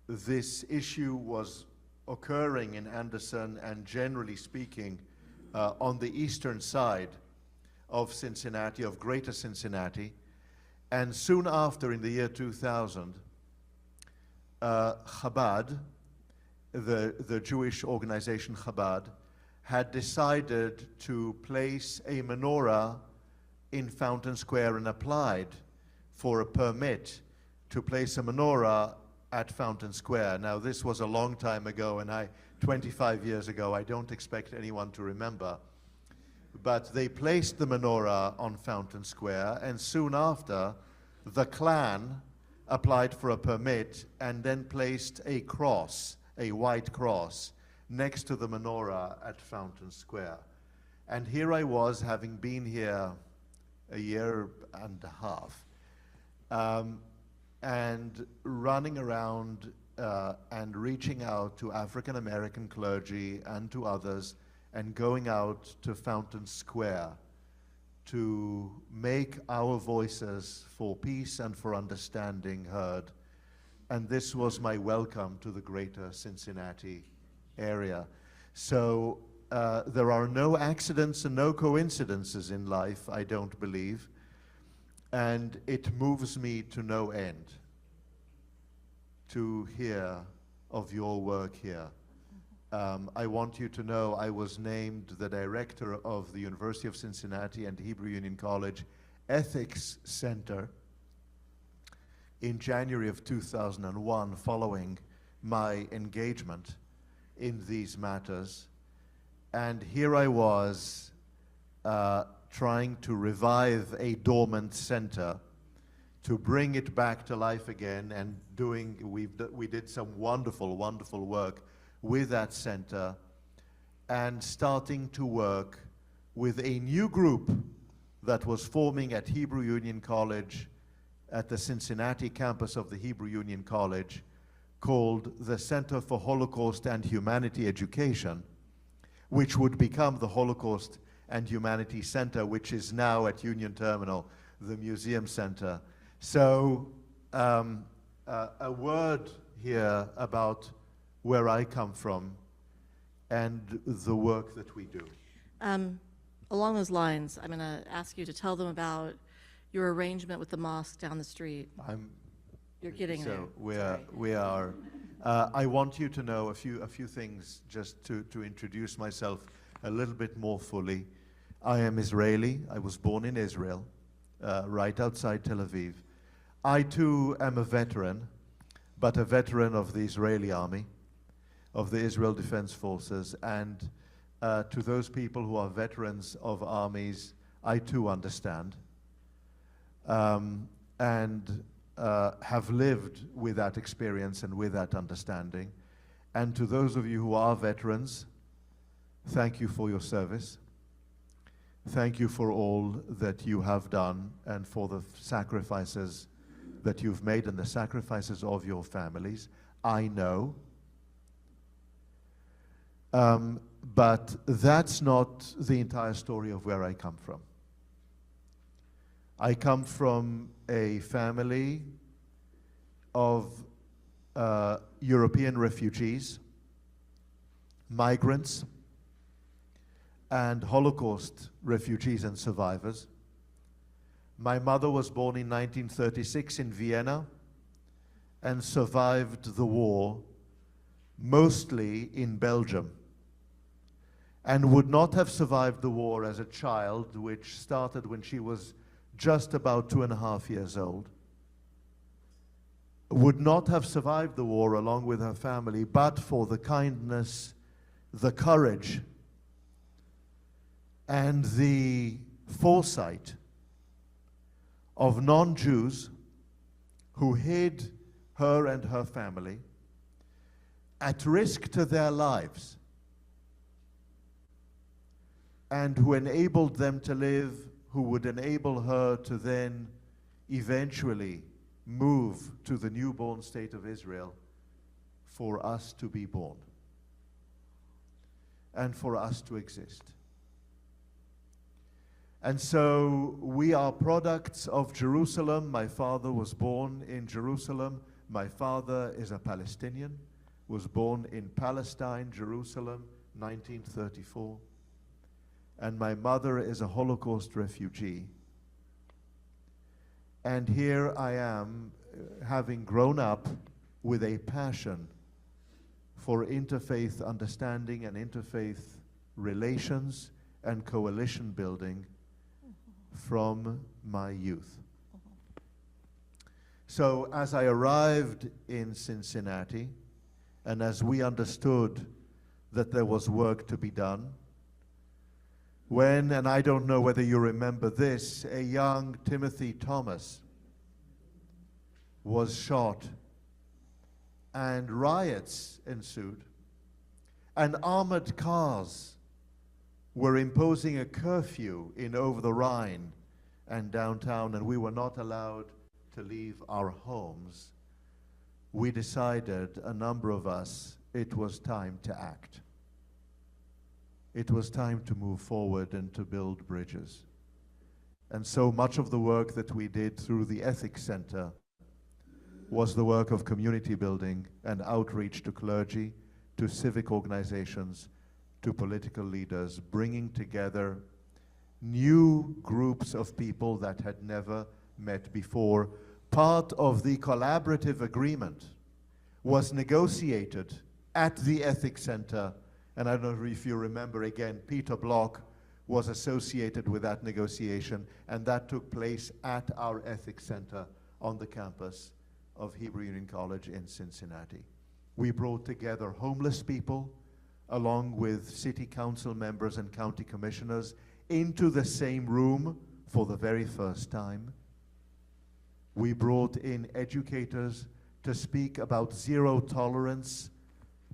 this issue was occurring in Anderson and generally speaking on the eastern side of Cincinnati, of Greater Cincinnati. And soon after, in the year 2000, Chabad, the Jewish organization Chabad, had decided to place a menorah in Fountain Square and applied for a permit to place a menorah at Fountain Square. Now, this was a long time ago, and 25 years ago, I don't expect anyone to remember. But they placed the menorah on Fountain Square, and soon after, the Klan applied for a permit and then placed a cross, a white cross, next to the menorah at Fountain Square. And here I was, having been here a year and a half, and running around and reaching out to African American clergy and to others, and going out to Fountain Square to make our voices for peace and for understanding heard. And this was my welcome to the greater Cincinnati area. So there are no accidents and no coincidences in life, I don't believe. And it moves me to no end to hear of your work here. I want you to know I was named the director of the University of Cincinnati and Hebrew Union College Ethics Center in January of 2001, following my engagement in these matters. And here I was trying to revive a dormant center, to bring it back to life again, and we did some wonderful, wonderful work with that center, and starting to work with a new group that was forming at Hebrew Union College, at the Cincinnati campus of the Hebrew Union College, called the Center for Holocaust and Humanity Education, which would become the Holocaust and Humanity Center, which is now at Union Terminal, the Museum Center. So a word here about where I come from and the work that we do. Along those lines, I'm going to ask you to tell them about your arrangement with the mosque down the street. You're getting there. So we are. I want you to know a few things, just to introduce myself a little bit more fully. I am Israeli. I was born in Israel, right outside Tel Aviv. I too am a veteran, but a veteran of the Israeli army, of the Israel Defense Forces, and to those people who are veterans of armies, I too understand, and have lived with that experience and with that understanding. And to those of you who are veterans, thank you for your service. Thank you for all that you have done and for the sacrifices that you've made and the sacrifices of your families. I know. But that's not the entire story of where I come from. I come from a family of European refugees, migrants, and Holocaust refugees and survivors. My mother was born in 1936 in Vienna and survived the war mostly in Belgium, and would not have survived the war as a child, which started when she was just about 2.5 years old. Would not have survived the war along with her family, but for the kindness, the courage, and the foresight of non-Jews who hid her and her family, at risk to their lives, and who enabled them to live, who would enable her to then eventually move to the newborn state of Israel for us to be born and for us to exist. And so we are products of Jerusalem. My father was born in Jerusalem. My father is a Palestinian, was born in Palestine, Jerusalem, 1934. And my mother is a Holocaust refugee. And here I am, having grown up with a passion for interfaith understanding and interfaith relations and coalition building from my youth. So as I arrived in Cincinnati, and as we understood that there was work to be done, when, and I don't know whether you remember this, a young Timothy Thomas was shot, and riots ensued, and armored cars were imposing a curfew in over the Rhine and downtown, and we were not allowed to leave our homes. We decided, a number of us, it was time to act. It was time to move forward and to build bridges. And so much of the work that we did through the Ethics Center was the work of community building and outreach to clergy, to civic organizations, to political leaders, bringing together new groups of people that had never met before. Part of the collaborative agreement was negotiated at the Ethics Center, and I don't know if you remember, again, Peter Block was associated with that negotiation, and that took place at our Ethics Center on the campus of Hebrew Union College in Cincinnati. We brought together homeless people, along with city council members and county commissioners, into the same room for the very first time. We brought in educators to speak about zero tolerance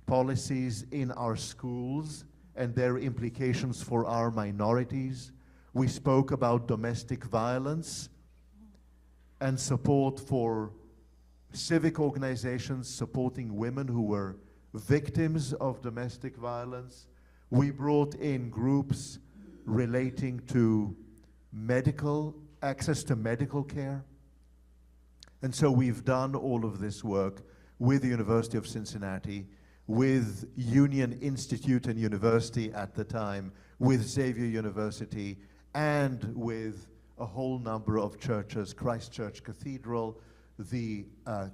policies in our schools and their implications for our minorities. We spoke about domestic violence and support for civic organizations supporting women who were victims of domestic violence. We brought in groups relating to access to medical care. And so we've done all of this work with the University of Cincinnati, with Union Institute and University at the time, with Xavier University, and with a whole number of churches, Christ Church Cathedral, the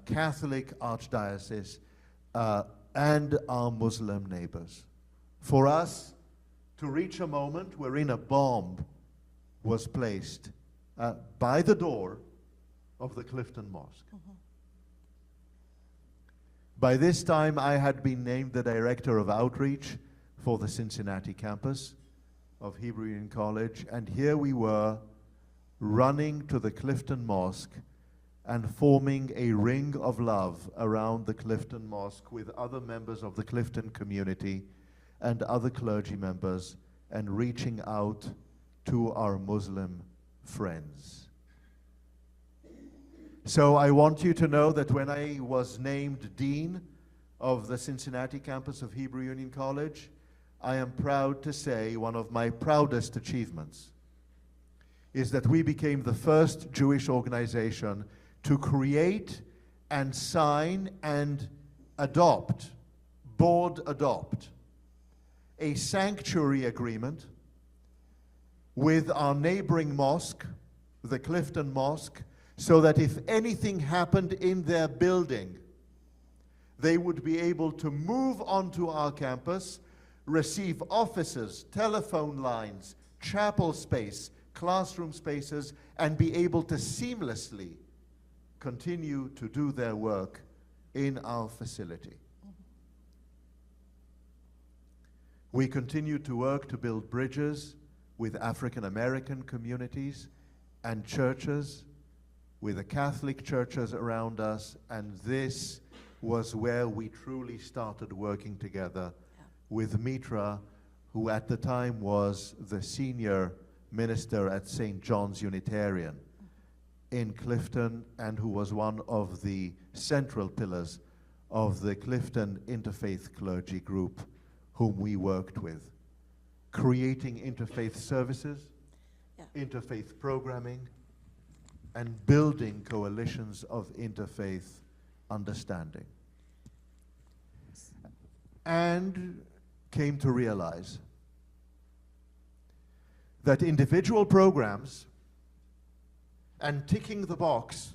Catholic Archdiocese, and our Muslim neighbors. For us to reach a moment wherein a bomb was placed by the door of the Clifton Mosque. By this time, I had been named the director of outreach for the Cincinnati campus of Hebrew Union College, and here we were running to the Clifton Mosque and forming a ring of love around the Clifton Mosque with other members of the Clifton community and other clergy members, and reaching out to our Muslim friends. So I want you to know that when I was named Dean of the Cincinnati campus of Hebrew Union College, I am proud to say one of my proudest achievements is that we became the first Jewish organization to create and sign and board adopt a sanctuary agreement with our neighboring mosque, the Clifton Mosque, so that if anything happened in their building, they would be able to move onto our campus, receive offices, telephone lines, chapel space, classroom spaces, and be able to seamlessly continue to do their work in our facility. We continue to work to build bridges with African American communities and churches with the Catholic churches around us, and this was where we truly started working together with Mitra, who at the time was the senior minister at St. John's Unitarian in Clifton, and who was one of the central pillars of the Clifton Interfaith Clergy Group, whom we worked with, creating interfaith services, interfaith programming, and building coalitions of interfaith understanding. And came to realize that individual programs and ticking the box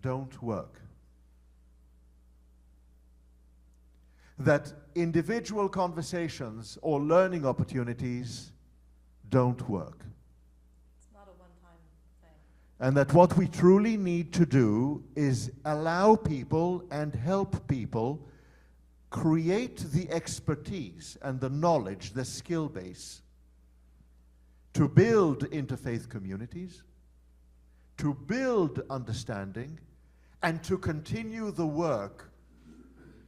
don't work. That individual conversations or learning opportunities don't work. It's not a one-time thing. And that what we truly need to do is allow people and help people create the expertise and the knowledge, the skill base to build interfaith communities, to build understanding, and to continue the work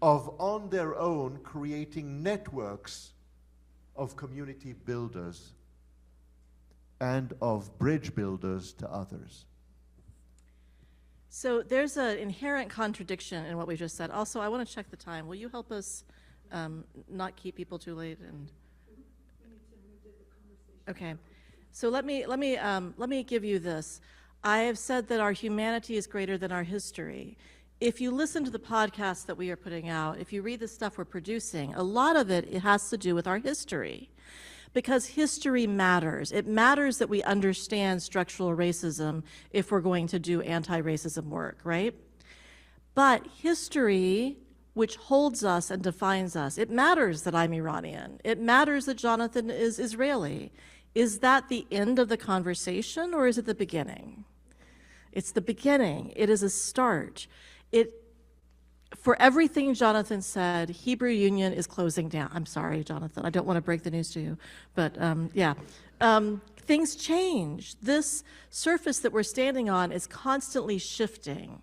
of, on their own, creating networks of community builders and of bridge builders to others. So there's an inherent contradiction in what we just said. Also, I want to check the time. Will you help us not keep people too late? And okay, so let me give you this. I have said that our humanity is greater than our history. If you listen to the podcasts that we are putting out, if you read the stuff we're producing, a lot of it has to do with our history. Because history matters. It matters that we understand structural racism if we're going to do anti-racism work, right? But history, which holds us and defines us, it matters that I'm Iranian. It matters that Jonathan is Israeli. Is that the end of the conversation, or is it the beginning? It's the beginning. It is a start. For everything Jonathan said, Hebrew Union is closing down. I'm sorry, Jonathan. I don't want to break the news to you, but yeah. Things change. This surface that we're standing on is constantly shifting.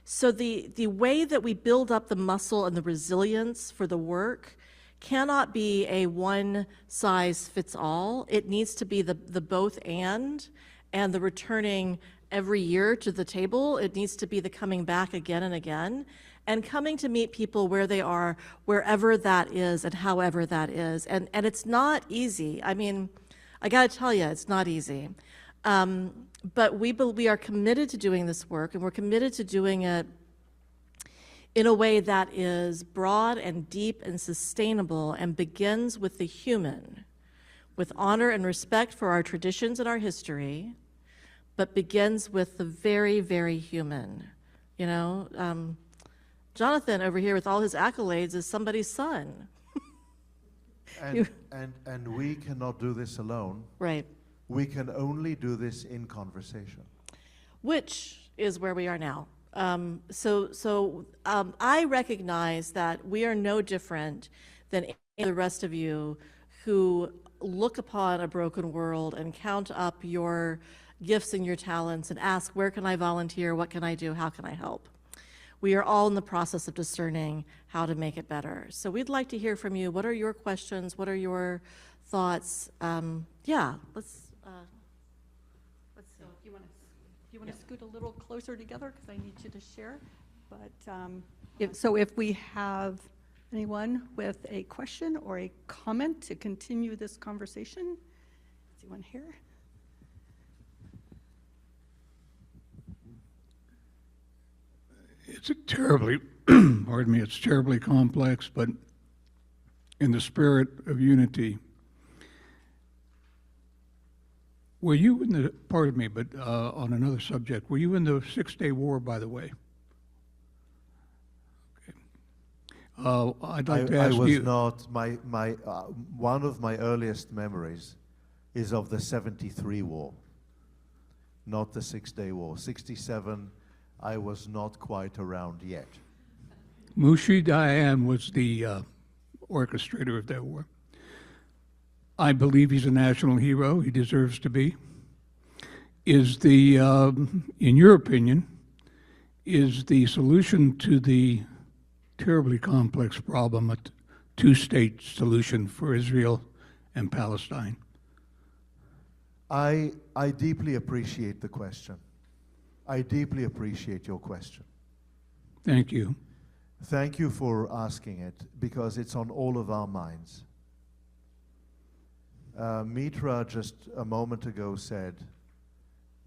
So the way that we build up the muscle and the resilience for the work cannot be a one-size-fits-all. It needs to be the both and the returning every year to the table. It needs to be the coming back again and again, and coming to meet people where they are, wherever that is and however that is. And it's not easy. I mean, I got to tell you, it's not easy. But we are committed to doing this work, and we're committed to doing it in a way that is broad and deep and sustainable and begins with the human, with honor and respect for our traditions and our history, but begins with the very, very human. You know, Jonathan over here with all his accolades is somebody's son. And we cannot do this alone. Right. We can only do this in conversation. Which is where we are now. I recognize that we are no different than any of the rest of you who look upon a broken world and count up your gifts and your talents and ask, where can I volunteer? What can I do? How can I help? We are all in the process of discerning how to make it better. So we'd like to hear from you. What are your questions? What are your thoughts? Yeah, let's see. If you want to scoot a little closer together, because I need you to share. But if we have anyone with a question or a comment to continue this conversation, is anyone here? It's terribly, pardon me, it's terribly complex, but in the spirit of unity, were you in the, pardon me, but on another subject, were you in the 6-Day War, by the way? Okay. I'd like to ask you. I was not. One of my earliest memories is of the 73 war, not the 6-Day War. 67, I was not quite around yet. Mushi Dayan was the orchestrator of that war. I believe he's a national hero. He deserves to be. is the, in your opinion, is the solution to the terribly complex problem a two-state solution for Israel and Palestine? I deeply appreciate the question. I deeply appreciate your question. Thank you. Thank you for asking it, because it's on all of our minds. Mitra just a moment ago said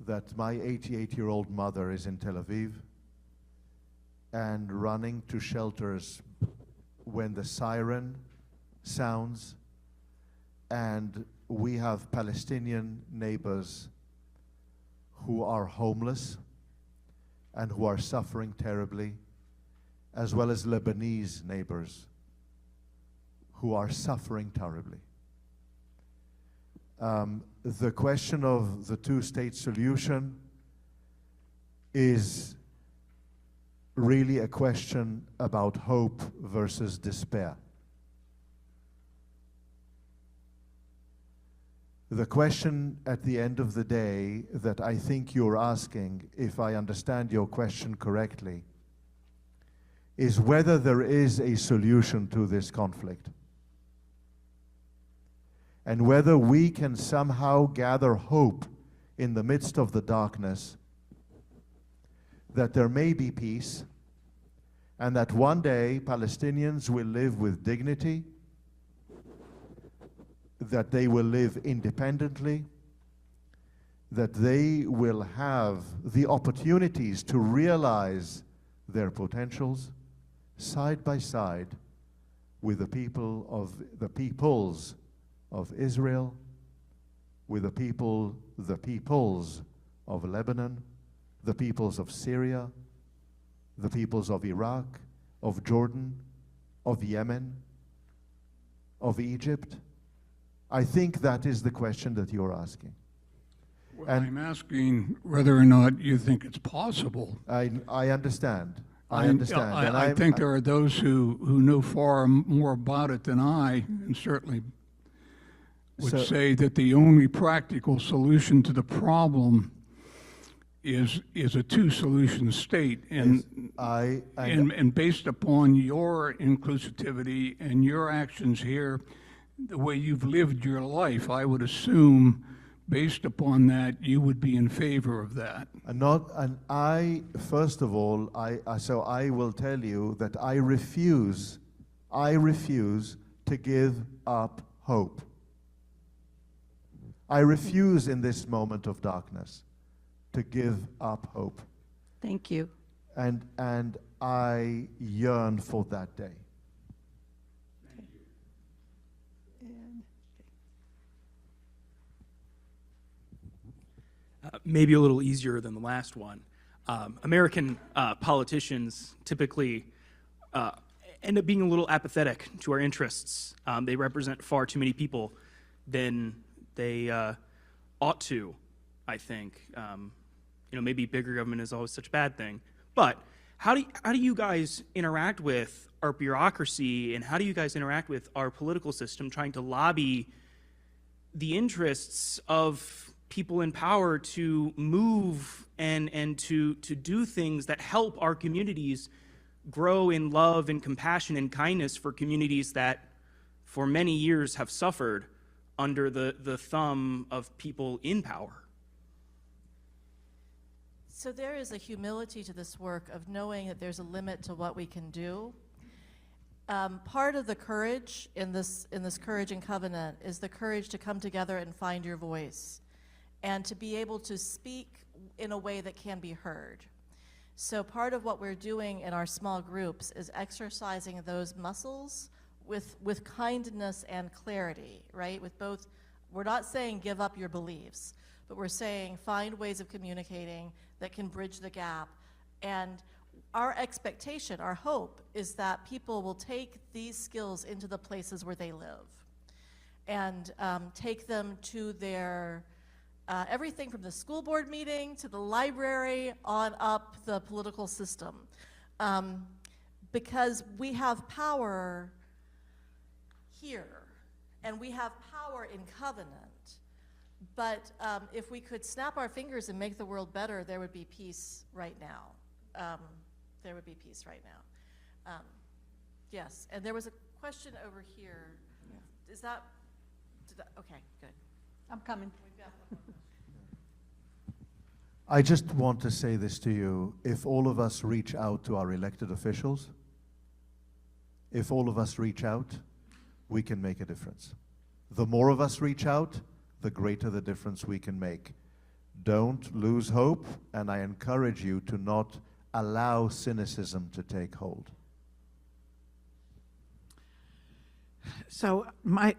that my 88-year-old mother is in Tel Aviv and running to shelters when the siren sounds, and we have Palestinian neighbors who are homeless and who are suffering terribly, as well as Lebanese neighbors who are suffering terribly. The question of the two-state solution is really a question about hope versus despair. The question at the end of the day that I think you're asking, if I understand your question correctly, is whether there is a solution to this conflict, and whether we can somehow gather hope in the midst of the darkness that there may be peace, and that one day Palestinians will live with dignity, that they will live independently, that they will have the opportunities to realize their potentials side by side with the peoples of Israel, with the peoples of Lebanon, the peoples of Syria, the peoples of Iraq, of Jordan, of Yemen, of Egypt. I think that is the question that you're asking. Well, I'm asking whether or not you think it's possible. I understand. I understand. I think there are those who know far more about it than I, and certainly would say that the only practical solution to the problem is a two-solution state. And based upon your inclusivity and your actions here, the way you've lived your life, I would assume, based upon that, you would be in favor of that. First of all, so I will tell you that I refuse to give up hope. I refuse in this moment of darkness to give up hope. Thank you. And I yearn for that day. Maybe a little easier than the last one. American politicians typically end up being a little apathetic to our interests. They represent far too many people than they ought to, I think. Maybe bigger government is always such a bad thing. But how do you guys interact with our bureaucracy, and how do you guys interact with our political system trying to lobby the interests of people in power to move and to do things that help our communities grow in love and compassion and kindness for communities that for many years have suffered under the thumb of people in power? So there is a humility to this work of knowing that there's a limit to what we can do. Part of the courage in this Courage and Covenant is the courage to come together and find your voice, and to be able to speak in a way that can be heard. So part of what we're doing in our small groups is exercising those muscles with kindness and clarity, right? With both, we're not saying give up your beliefs, but we're saying find ways of communicating that can bridge the gap. And our expectation, our hope, is that people will take these skills into the places where they live and take them to their everything from the school board meeting to the library on up the political system. Because we have power here, and we have power in covenant, But if we could snap our fingers and make the world better, there would be peace right now. There would be peace right now. Yes, and there was a question over here. Is that, okay, good. I'm coming. We've got one more. I just want to say this to you. If all of us reach out to our elected officials, if all of us reach out, we can make a difference. The more of us reach out, the greater the difference we can make. Don't lose hope, and I encourage you to not allow cynicism to take hold. So my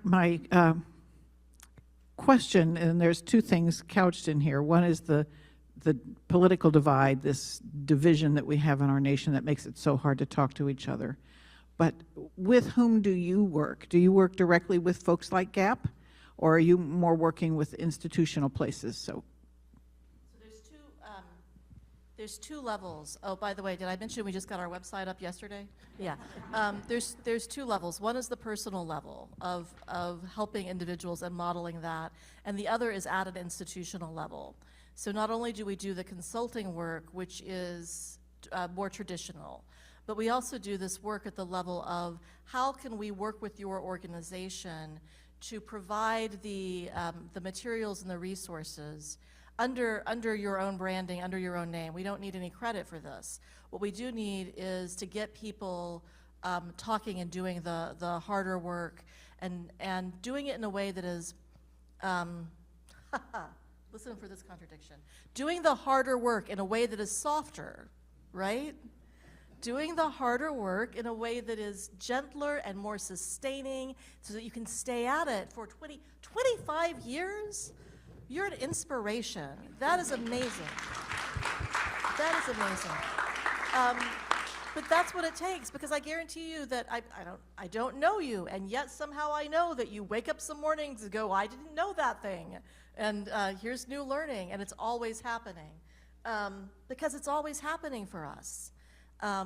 question, and there's two things couched in here. One is the political divide, this division that we have in our nation that makes it so hard to talk to each other. But with whom do you work? Do you work directly with folks like GAP, or are you more working with institutional places? So there's two levels. Oh, by the way, did I mention we just got our website up yesterday? Yeah. There's two levels. One is the personal level of helping individuals and modeling that, and the other is at an institutional level. So not only do we do the consulting work, which is more traditional, but we also do this work at the level of how can we work with your organization to provide the materials and the resources under your own branding, under your own name. We don't need any credit for this. What we do need is to get people talking and doing the harder work and doing it in a way that is, listen for this contradiction, doing the harder work in a way that is softer, right? Doing the harder work in a way that is gentler and more sustaining so that you can stay at it for 25 years. You're an inspiration. That is amazing. That is amazing. But that's what it takes, because I guarantee you that I don't know you, and yet somehow I know that you wake up some mornings and go, I didn't know that thing, and here's new learning, and it's always happening, because it's always happening for us. I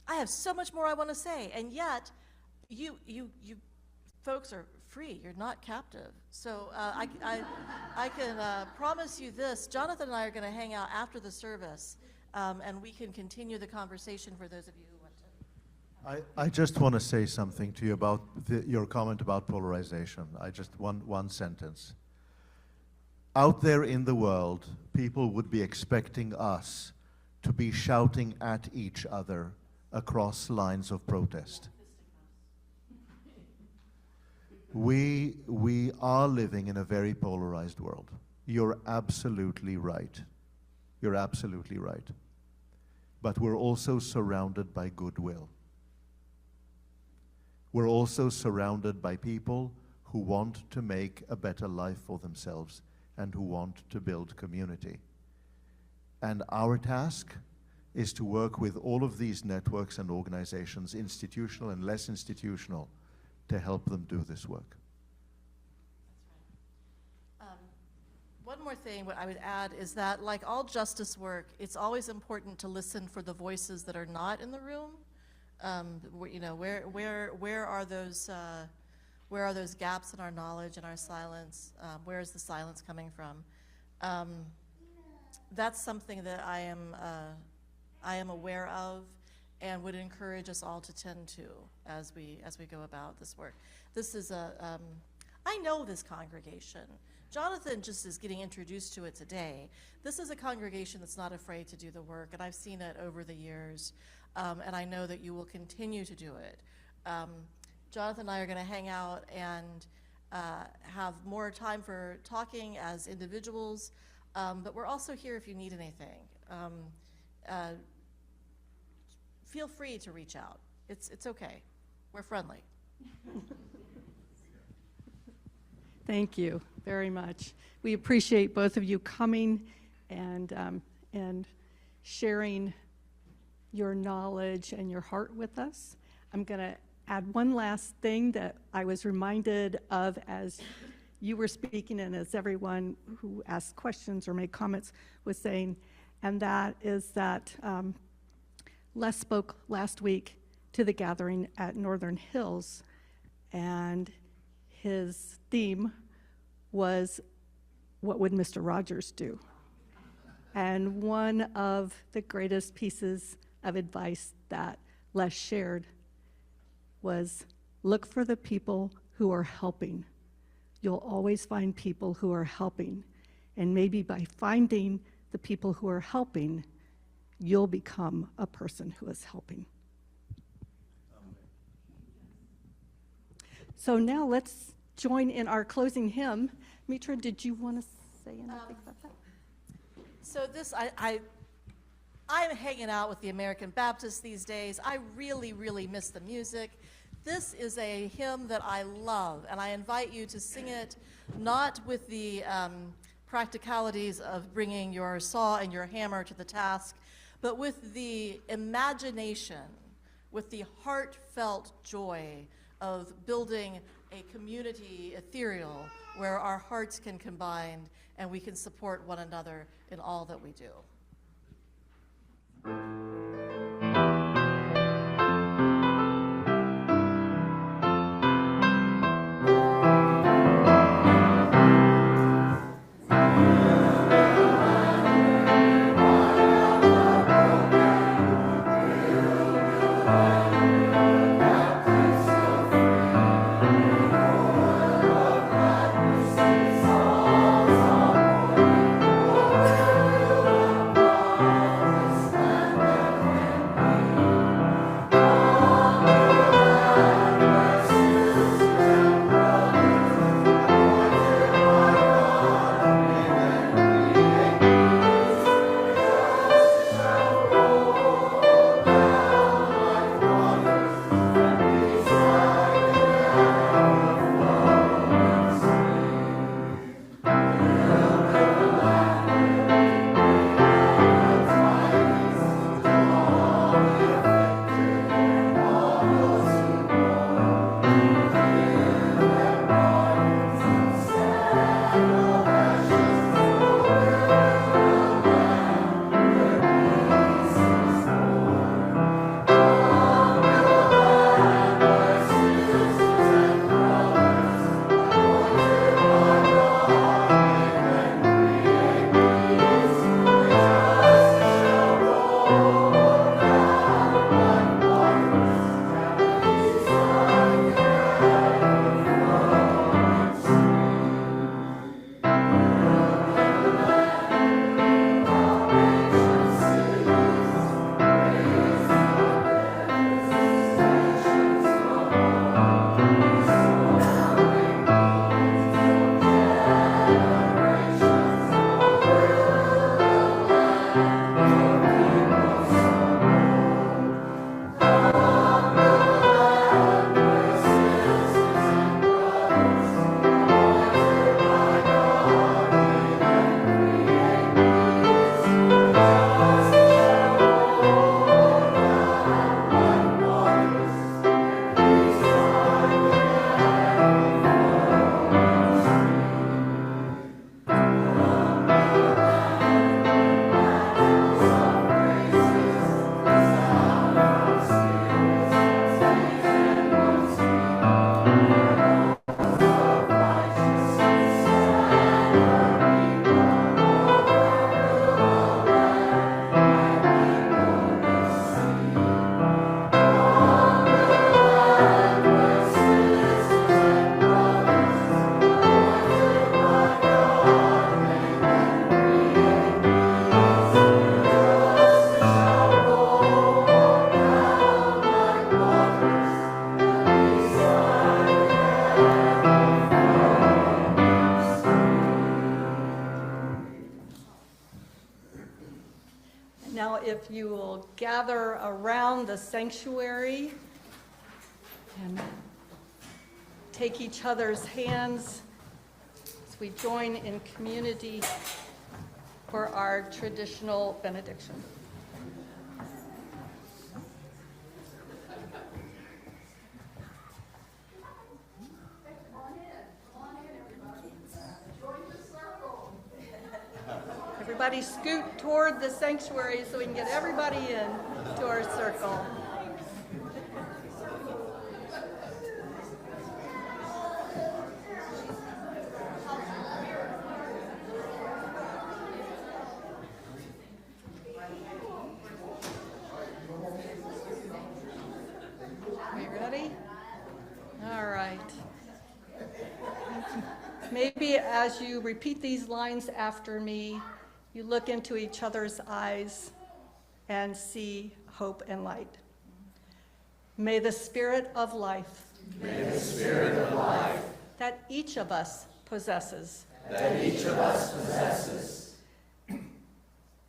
have so much more I want to say, and yet you folks are free. You're not captive. So I can promise you this. Jonathan and I are going to hang out after the service, and we can continue the conversation for those of you who want to. I just want to say something to you about your comment about polarization. One sentence. Out there in the world, people would be expecting us to be shouting at each other across lines of protest. We are living in a very polarized world. You're absolutely right. You're absolutely right. But we're also surrounded by goodwill. We're also surrounded by people who want to make a better life for themselves and who want to build community. And our task is to work with all of these networks and organizations, institutional and less institutional, to help them do this work. That's right. One more thing what I would add is that, like all justice work, it's always important to listen for the voices that are not in the room. You know, where are those gaps in our knowledge and our silence? Where is the silence coming from? That's something that I am aware of, and would encourage us all to tend to as we go about this work. This is I know this congregation. Jonathan just is getting introduced to it today. This is a congregation that's not afraid to do the work, and I've seen it over the years, and I know that you will continue to do it. Jonathan and I are going to hang out and have more time for talking as individuals, but we're also here if you need anything. Feel free to reach out. It's okay. We're friendly. Thank you very much. We appreciate both of you coming and sharing your knowledge and your heart with us. I'm going to add one last thing that I was reminded of as you were speaking and as everyone who asked questions or made comments was saying, and that is that Les spoke last week to the gathering at Northern Hills, and his theme was what would Mr. Rogers do? And one of the greatest pieces of advice that Les shared was, look for the people who are helping. You'll always find people who are helping. And maybe by finding the people who are helping, you'll become a person who is helping. So now let's join in our closing hymn. Mitra, did you want to say anything about that? So this, I'm hanging out with the American Baptists these days. I really, really miss the music. This is a hymn that I love, and I invite you to sing it not with the practicalities of bringing your saw and your hammer to the task, but with the imagination, with the heartfelt joy of building a community ethereal where our hearts can combine and we can support one another in all that we do. If you will gather around the sanctuary and take each other's hands as we join in community for our traditional benediction. Everybody scoot toward the sanctuary so we can get everybody in to our circle. Maybe as you repeat these lines after me, you look into each other's eyes and see hope and light. May the spirit of life, that each of us possesses,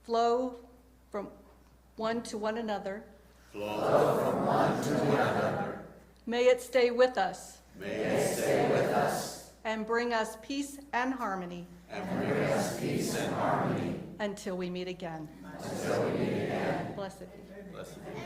flow from one to one another. May it stay with us. And bring us peace and harmony. Until we meet again. Blessed be.